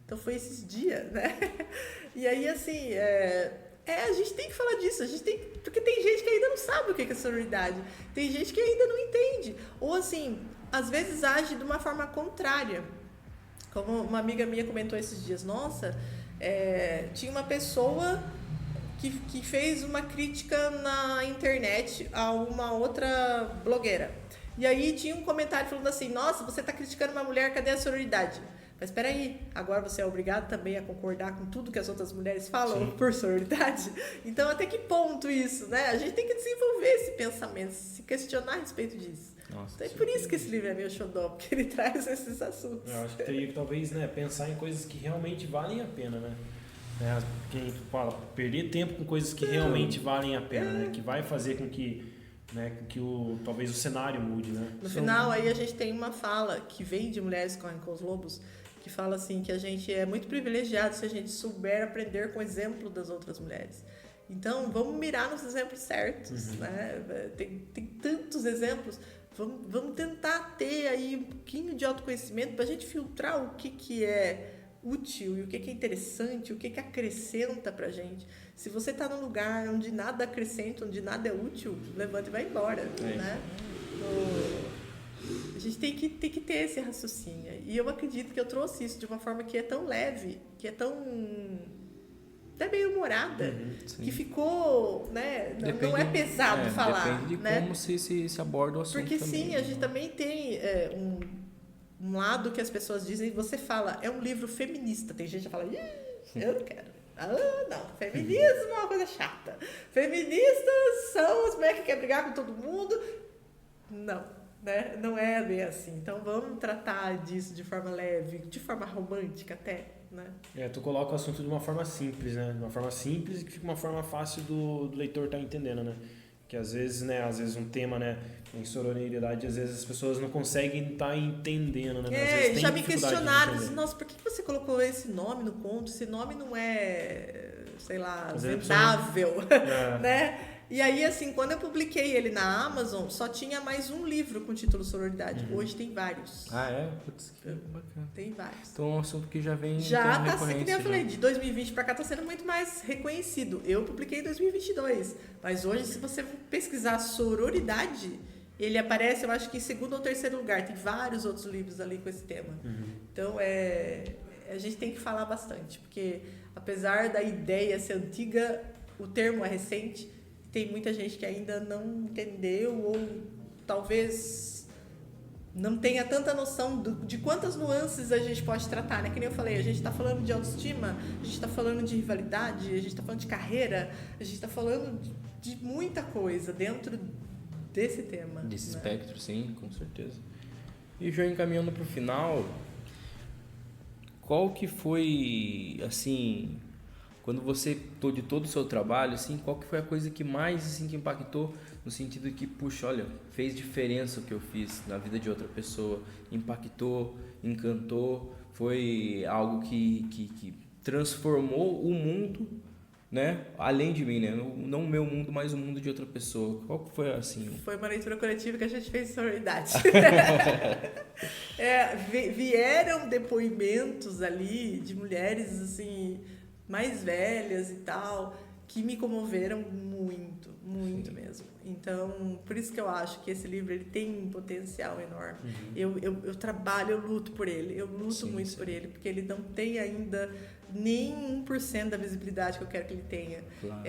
Então foi esses dias, né? E aí, assim, a gente tem que falar disso. Porque tem gente que ainda não sabe o que é sororidade. Tem gente que ainda não entende. Ou, assim... às vezes age de uma forma contrária. Como uma amiga minha comentou esses dias, nossa, tinha uma pessoa que fez uma crítica na internet a uma outra blogueira. E aí tinha um comentário falando assim, nossa, você está criticando uma mulher, cadê a sororidade? Mas espera aí, agora você é obrigado também a concordar com tudo que as outras mulheres falam por sororidade? Então, até que ponto isso, né? A gente tem que desenvolver esse pensamento, se questionar a respeito disso. Nossa, então é por isso que esse livro é meu xodó, porque ele traz esses assuntos. Eu acho que teria que talvez, né, pensar em coisas que realmente valem a pena, né? Quem fala, perder tempo com coisas que realmente valem a pena, né? Que vai fazer com que talvez o cenário mude, né? No final, aí a gente tem uma fala que vem de Mulheres Correm com os Lobos, que fala assim, que a gente é muito privilegiado se a gente souber aprender com o exemplo das outras mulheres. Então, vamos mirar nos exemplos certos, né? Tem tantos exemplos. Vamos tentar ter aí um pouquinho de autoconhecimento para a gente filtrar o que é útil e o que é interessante, o que acrescenta para a gente. Se você está num lugar onde nada acrescenta, onde nada é útil, levanta e vai embora, né? A gente tem que ter esse raciocínio. E eu acredito que eu trouxe isso de uma forma que é tão leve, que é tão... até meio humorada, que ficou, né, não é pesado falar. Depende de né? como se aborda o assunto. Porque também, sim, a gente também tem um lado que as pessoas dizem, você fala, é um livro feminista. Tem gente que fala, eu não quero. Não, feminismo é uma coisa chata. Feministas são as mulheres que querem brigar com todo mundo. Não, né? Não é bem assim. Então vamos tratar disso de forma leve, de forma romântica até, né? Tu coloca o assunto de uma forma simples, né? De uma forma simples e que fica uma forma fácil do leitor estar entendendo, né? Que às vezes, um tema, né, em sororidade, às vezes as pessoas não conseguem estar entendendo, né? Já me questionaram, nossa, por que você colocou esse nome no conto? Esse nome não é, sei lá, vendável, né? E aí, assim, quando eu publiquei ele na Amazon, só tinha mais um livro com o título Sororidade. Hoje tem vários. Ah, é? Putz, que bacana. Tem vários. Então é um assunto que já vem... Já tá, que nem eu falei, de 2020 pra cá tá sendo muito mais reconhecido. Eu publiquei em 2022, mas hoje, se você pesquisar sororidade, ele aparece, eu acho que em segundo ou terceiro lugar. Tem vários outros livros ali com esse tema. Então, a gente tem que falar bastante, porque apesar da ideia ser antiga, o termo é recente. Tem muita gente que ainda não entendeu ou talvez não tenha tanta noção de quantas nuances a gente pode tratar, né? Que nem eu falei, a gente está falando de autoestima, a gente está falando de rivalidade, a gente está falando de carreira, a gente está falando de muita coisa dentro desse tema. Desse espectro, sim, com certeza. E já encaminhando para o final, qual que foi, assim... Quando você, de todo o seu trabalho, assim, qual que foi a coisa que mais assim, que impactou, no sentido de que, puxa, olha, fez diferença o que eu fiz na vida de outra pessoa, impactou, encantou, foi algo que transformou o mundo, né? Além de mim, né? Não o meu mundo, mas o mundo de outra pessoa. Qual que foi, assim? Foi uma leitura coletiva que a gente fez em sororidade. Vieram depoimentos ali de mulheres, assim... mais velhas e tal, que me comoveram muito, muito mesmo. Então, por isso que eu acho que esse livro ele tem um potencial enorme. Eu trabalho, eu luto por ele, eu luto muito por ele, porque ele não tem ainda nem 1% da visibilidade que eu quero que ele tenha. Claro.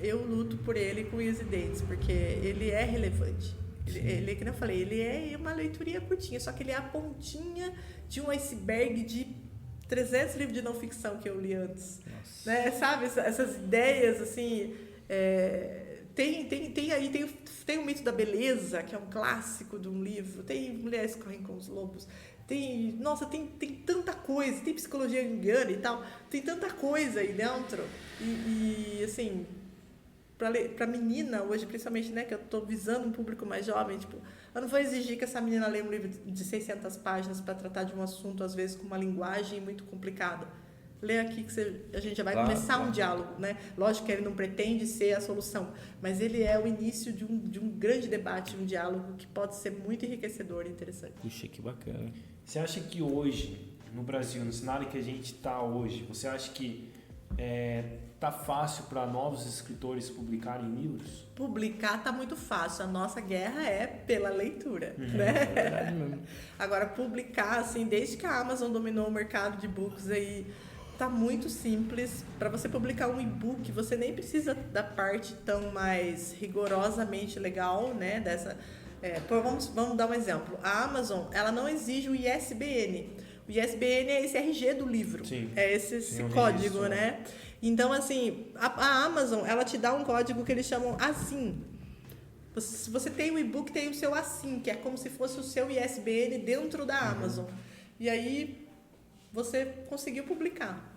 Eu luto por ele com unhas e dentes, porque ele é relevante. Ele, como eu falei, ele é uma leiturinha curtinha, só que ele é a pontinha de um iceberg de 300 livros de não ficção que eu li antes, né? Sabe, essas ideias assim, tem o Mito da Beleza, que é um clássico de um livro, tem Mulheres que Correm com os Lobos, tem tanta coisa, tem psicologia junguiana e tal, tem tanta coisa aí dentro e assim, para menina hoje, principalmente, né, que eu estou visando um público mais jovem, tipo, eu não vou exigir que essa menina leia um livro de 600 páginas para tratar de um assunto, às vezes, com uma linguagem muito complicada. Lê aqui que a gente já vai começar um diálogo, né? Lógico que ele não pretende ser a solução, mas ele é o início de um grande debate, um diálogo que pode ser muito enriquecedor e interessante. Puxa, que bacana. Você acha que hoje, no Brasil, no cenário que a gente está hoje, você acha que tá fácil para novos escritores publicarem livros? Publicar tá muito fácil. A nossa guerra é pela leitura, né? Agora, publicar, assim, desde que a Amazon dominou o mercado de books aí, tá muito simples. Para você publicar um e-book, você nem precisa da parte tão mais rigorosamente legal, né? Vamos dar um exemplo. A Amazon, ela não exige o ISBN. O ISBN é esse RG do livro. Sim. É esse código, né? Então, assim, a Amazon, ela te dá um código que eles chamam ASIN. Se você tem o e-book, tem o seu ASIN, que é como se fosse o seu ISBN dentro da Amazon. E aí, você conseguiu publicar.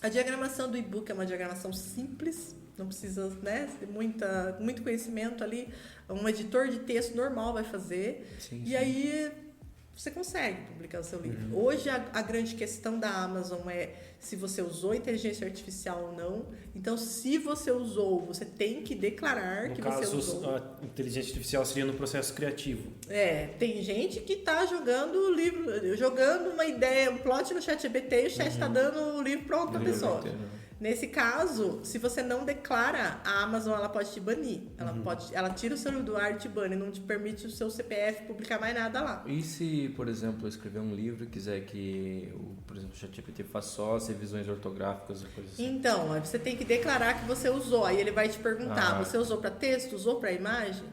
A diagramação do e-book é uma diagramação simples, não precisa, né, ter muito conhecimento ali. Um editor de texto normal vai fazer. Sim. Aí você consegue publicar o seu livro. Hoje, a grande questão da Amazon é se você usou inteligência artificial ou não. Então, se você usou, você tem que declarar que você usou. No caso, a inteligência artificial seria no processo criativo. Tem gente que está jogando uma ideia, um plot no ChatGPT e o chat está dando o livro para outra pessoa. Nesse caso, se você não declara, a Amazon ela pode te banir. Ela tira o seu do ar e te bane, não te permite o seu CPF publicar mais nada lá. E se, por exemplo, eu escrever um livro e quiser que, por exemplo, o ChatGPT faça só as revisões ortográficas ou coisas assim? Então, você tem que declarar que você usou. Aí ele vai te perguntar, você usou para texto, usou para imagem?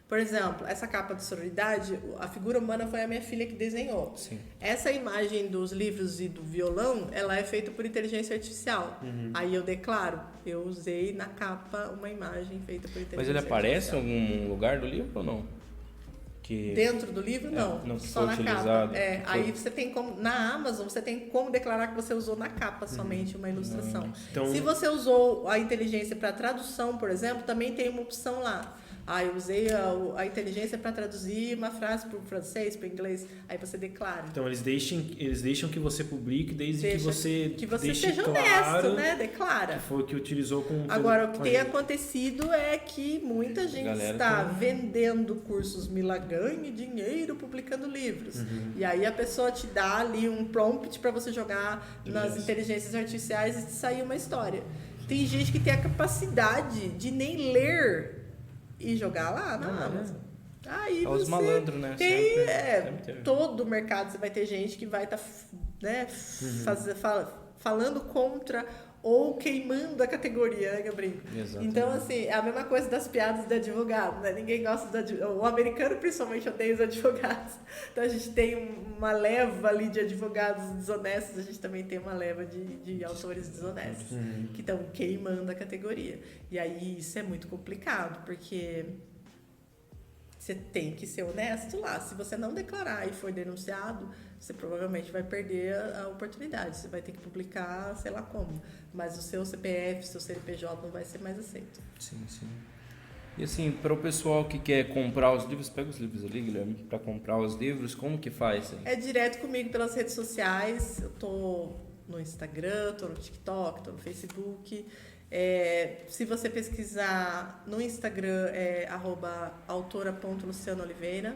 Por exemplo, essa capa de sororidade, a figura humana foi a minha filha que desenhou. Sim. Essa imagem dos livros e do violão, ela é feita por inteligência artificial. Aí eu declaro, eu usei na capa uma imagem feita por inteligência artificial. Mas ele aparece em algum lugar do livro ou não? Dentro do livro, não. Não só na utilizado. capa. Aí você tem como, na Amazon, você tem como declarar que você usou na capa somente uma ilustração. Então, se você usou a inteligência para tradução, por exemplo, também tem uma opção lá. Eu usei a inteligência para traduzir uma frase para o francês, para o inglês. Aí você declara. Então eles deixam que você publique desde que você seja claro, honesto, né? Declara. Que foi o que utilizou com. Agora, o que tem acontecido é que muita gente está vendendo cursos ganhe dinheiro publicando livros. E aí a pessoa te dá ali um prompt para você jogar nas inteligências artificiais e sair uma história. Tem gente que tem a capacidade de nem ler e jogar lá na Amazon. Aí os malandros, né? Sempre todo o mercado você vai ter gente que vai estar falando contra ou queimando a categoria, né, Gabriel? Exatamente. Então, assim, é a mesma coisa das piadas de advogado, né? Ninguém gosta de advogado. O americano, principalmente, odeia os advogados. Então, a gente tem uma leva ali de advogados desonestos, a gente também tem uma leva de autores desonestos que estão queimando a categoria. E aí, isso é muito complicado, porque você tem que ser honesto lá. Se você não declarar e for denunciado, você provavelmente vai perder a oportunidade. Você vai ter que publicar, sei lá como. Mas o seu CPF, seu CNPJ não vai ser mais aceito. Sim. E assim, para o pessoal que quer comprar os livros, pega os livros ali, Guilherme, para comprar os livros, como que faz? Hein? É direto comigo pelas redes sociais. Eu tô no Instagram, tô no TikTok, tô no Facebook. Se você pesquisar no Instagram, é @autora.lucianaoliveira.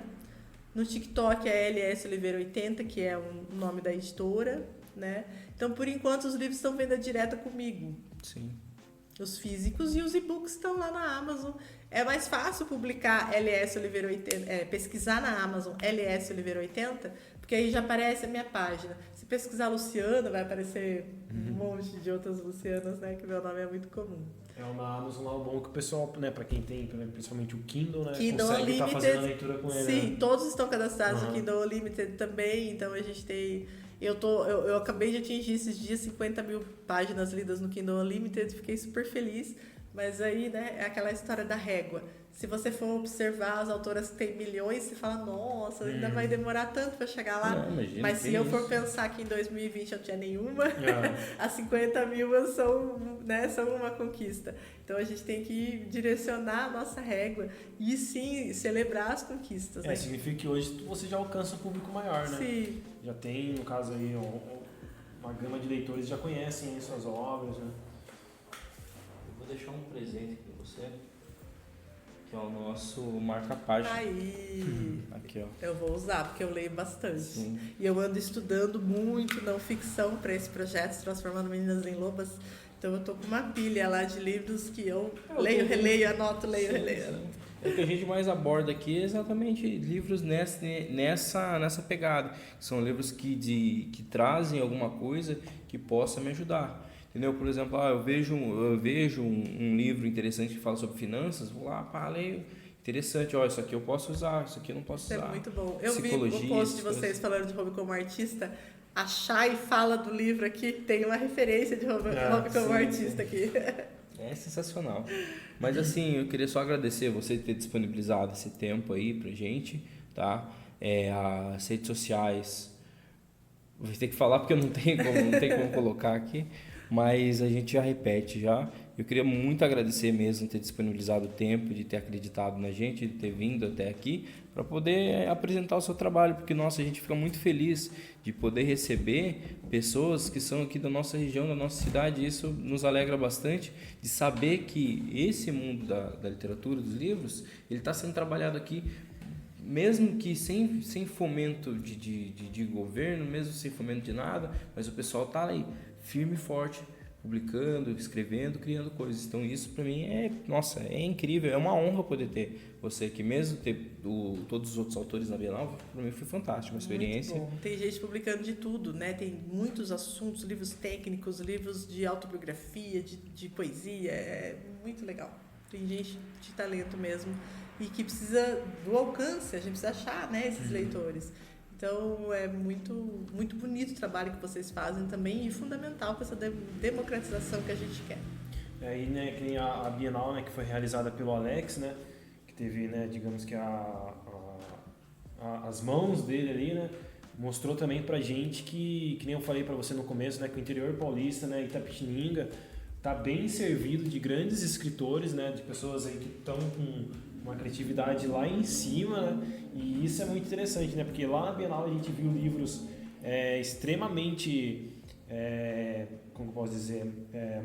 No TikTok é LS Oliveira 80, que é o nome da editora, né? Então, por enquanto, os livros estão venda direta comigo. Sim. Os físicos e os e-books estão lá na Amazon. É mais fácil publicar LS Oliveira 80, pesquisar na Amazon LS Oliveira 80, porque aí já aparece a minha página. Se pesquisar Luciana, vai aparecer um monte de outras Lucianas, né? Que meu nome é muito comum. Na Amazon lá, o bom é que o pessoal, né, para quem tem principalmente o Kindle, né, Kindle consegue estar fazendo a leitura com ele. Sim, todos estão cadastrados no Kindle Unlimited também, então a gente tem... Eu acabei de atingir esses dias 50 mil páginas lidas no Kindle Unlimited, fiquei super feliz, mas aí, né, é aquela história da régua. Se você for observar as autoras que têm milhões, você fala, nossa, ainda vai demorar tanto para chegar lá. Não, imagina, mas se eu for pensar que em 2020 eu não tinha nenhuma, as 50 mil são uma conquista. Então a gente tem que direcionar a nossa régua e sim celebrar as conquistas. Né? Significa que hoje você já alcança um público maior, né? Sim. Já tem, no caso aí, uma gama de leitores já conhecem aí suas obras, né? Eu vou deixar um presente para você, que é o nosso marca-página. Aí, aqui, ó. Eu vou usar, porque eu leio bastante. Sim. E eu ando estudando muito não ficção para esse projeto, Transformando Meninas em Lobas. Então eu tô com uma pilha lá de livros que eu leio, releio, anoto, leio, releio. O que a gente mais aborda aqui é exatamente livros nessa pegada. São livros que trazem alguma coisa que possa me ajudar. Entendeu? Por exemplo, eu vejo um livro interessante que fala sobre finanças, vou lá, leio. Interessante, isso aqui eu posso usar, isso aqui eu não posso usar. Isso é muito bom. Eu vi o post de vocês falando de Hobby como artista. A Chay fala do livro aqui, tem uma referência de Hobby como artista aqui. É sensacional. Mas assim, eu queria só agradecer você ter disponibilizado esse tempo aí pra gente, tá? As redes sociais, vou ter que falar porque não tem como colocar aqui, mas a gente já repete já. Eu queria muito agradecer mesmo ter disponibilizado o tempo, de ter acreditado na gente, de ter vindo até aqui para poder apresentar o seu trabalho, porque nossa, a gente fica muito feliz de poder receber pessoas que são aqui da nossa região, da nossa cidade. Isso nos alegra bastante de saber que esse mundo da literatura, dos livros, ele está sendo trabalhado aqui, mesmo que sem fomento de governo, mesmo sem fomento de nada, mas o pessoal está aí, firme e forte, publicando, escrevendo, criando coisas. Então isso para mim é incrível, é uma honra poder ter você aqui, mesmo ter todos os outros autores na Bienal. Para mim foi fantástico, uma experiência. Muito bom. Tem gente publicando de tudo, né? Tem muitos assuntos, livros técnicos, livros de autobiografia, de poesia, é muito legal. Tem gente de talento mesmo e que precisa do alcance, a gente precisa achar, né, esses leitores. Então, é muito, muito bonito o trabalho que vocês fazem também e fundamental para essa democratização que a gente quer. E, né, que nem a Bienal, né, que foi realizada pelo Alex, né, que teve, né, digamos que as mãos dele ali, né, mostrou também pra gente que nem eu falei pra você no começo, né, que o interior paulista, né, Itapetininga, tá bem servido de grandes escritores, né, de pessoas aí que estão com uma criatividade lá em cima, né, e isso é muito interessante, né, porque lá na Bienal a gente viu livros extremamente, como eu posso dizer,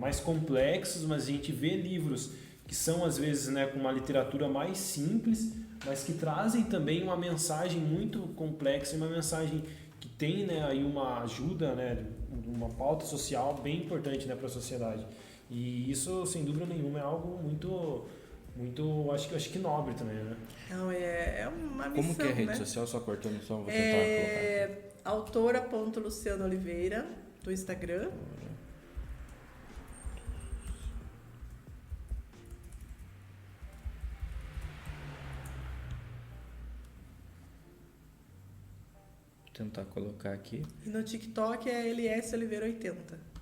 mais complexos, mas a gente vê livros que são às vezes, né, com uma literatura mais simples, mas que trazem também uma mensagem muito complexa, uma mensagem que tem, né, aí uma ajuda, né, uma pauta social bem importante, né, para a sociedade. E isso, sem dúvida nenhuma, é algo muito acho que nobre também, né? Não, é uma missão, como que é a rede né? social? Só cortando, só vou tentar colocar. Autora.Luciana Oliveira, do Instagram. Vou tentar colocar aqui. E no TikTok é LS Oliveira 80.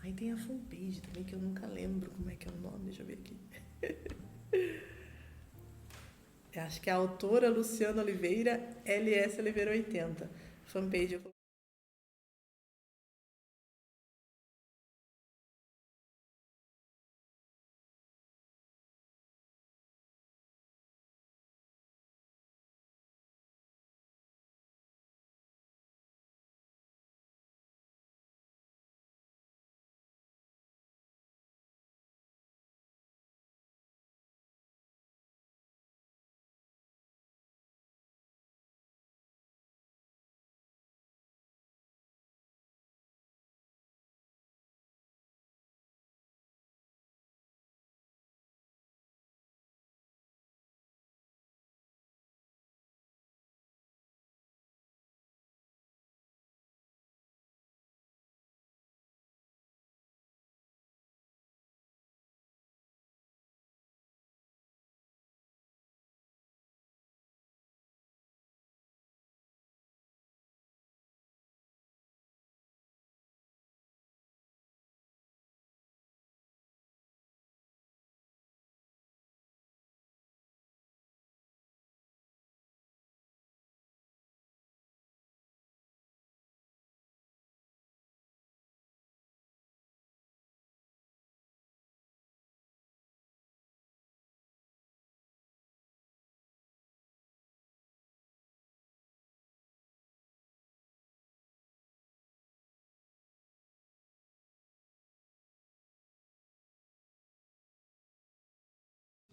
Aí tem a fanpage também, que eu nunca lembro como é que é o nome, deixa eu ver aqui. Eu acho que é a autora Luciana Oliveira, LS Oliveira 80. Fanpage eu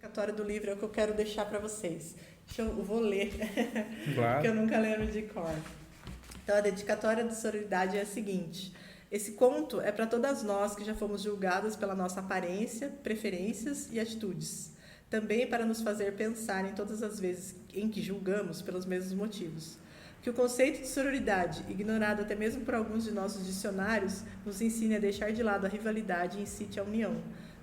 dedicatória do livro é o que eu quero deixar para vocês. Eu vou ler, Claro. Porque eu nunca lembro de cor. Então, a dedicatória de sororidade é a seguinte: esse conto é para todas nós que já fomos julgadas pela nossa aparência, preferências e atitudes. Também para nos fazer pensar em todas as vezes em que julgamos pelos mesmos motivos. Que o conceito de sororidade, ignorado até mesmo por alguns de nossos dicionários, nos ensine a deixar de lado a rivalidade e incite a união.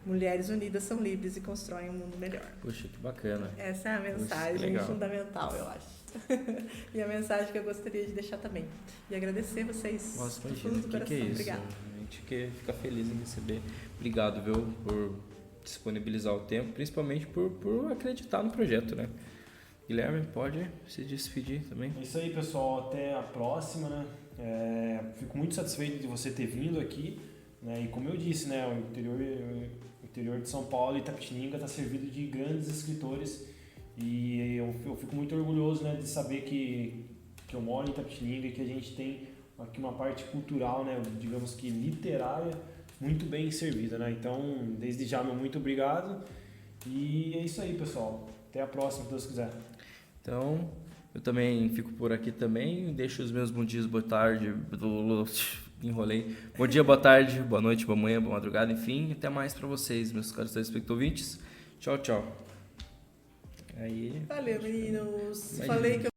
Mulheres unidas são livres e constroem um mundo melhor. Puxa, que bacana. Essa é a mensagem fundamental, eu acho. E a mensagem que eu gostaria de deixar também. E agradecer vocês. Nossa, imagina, que é isso? Obrigada. A gente fica feliz em receber. Obrigado, viu, por disponibilizar o tempo, principalmente por acreditar no projeto, né? Guilherme, pode se despedir também. É isso aí, pessoal. Até a próxima, né? Fico muito satisfeito de você ter vindo aqui, né? E como eu disse, né, o interior de São Paulo e Itapetininga está servido de grandes escritores e eu fico muito orgulhoso, né, de saber que eu moro em Itapetininga e que a gente tem aqui uma parte cultural, né, digamos que literária, muito bem servida, né? Então, desde já, meu muito obrigado e é isso aí, pessoal. Até a próxima, se Deus quiser. Então, eu também fico por aqui também, deixo os meus bons dias, boa tarde, enrolei. Bom dia, boa tarde, boa noite, boa manhã, boa madrugada, enfim, até mais para vocês, meus caros telespectadores. Tchau, tchau. Aí... Valeu, meninos. Falei que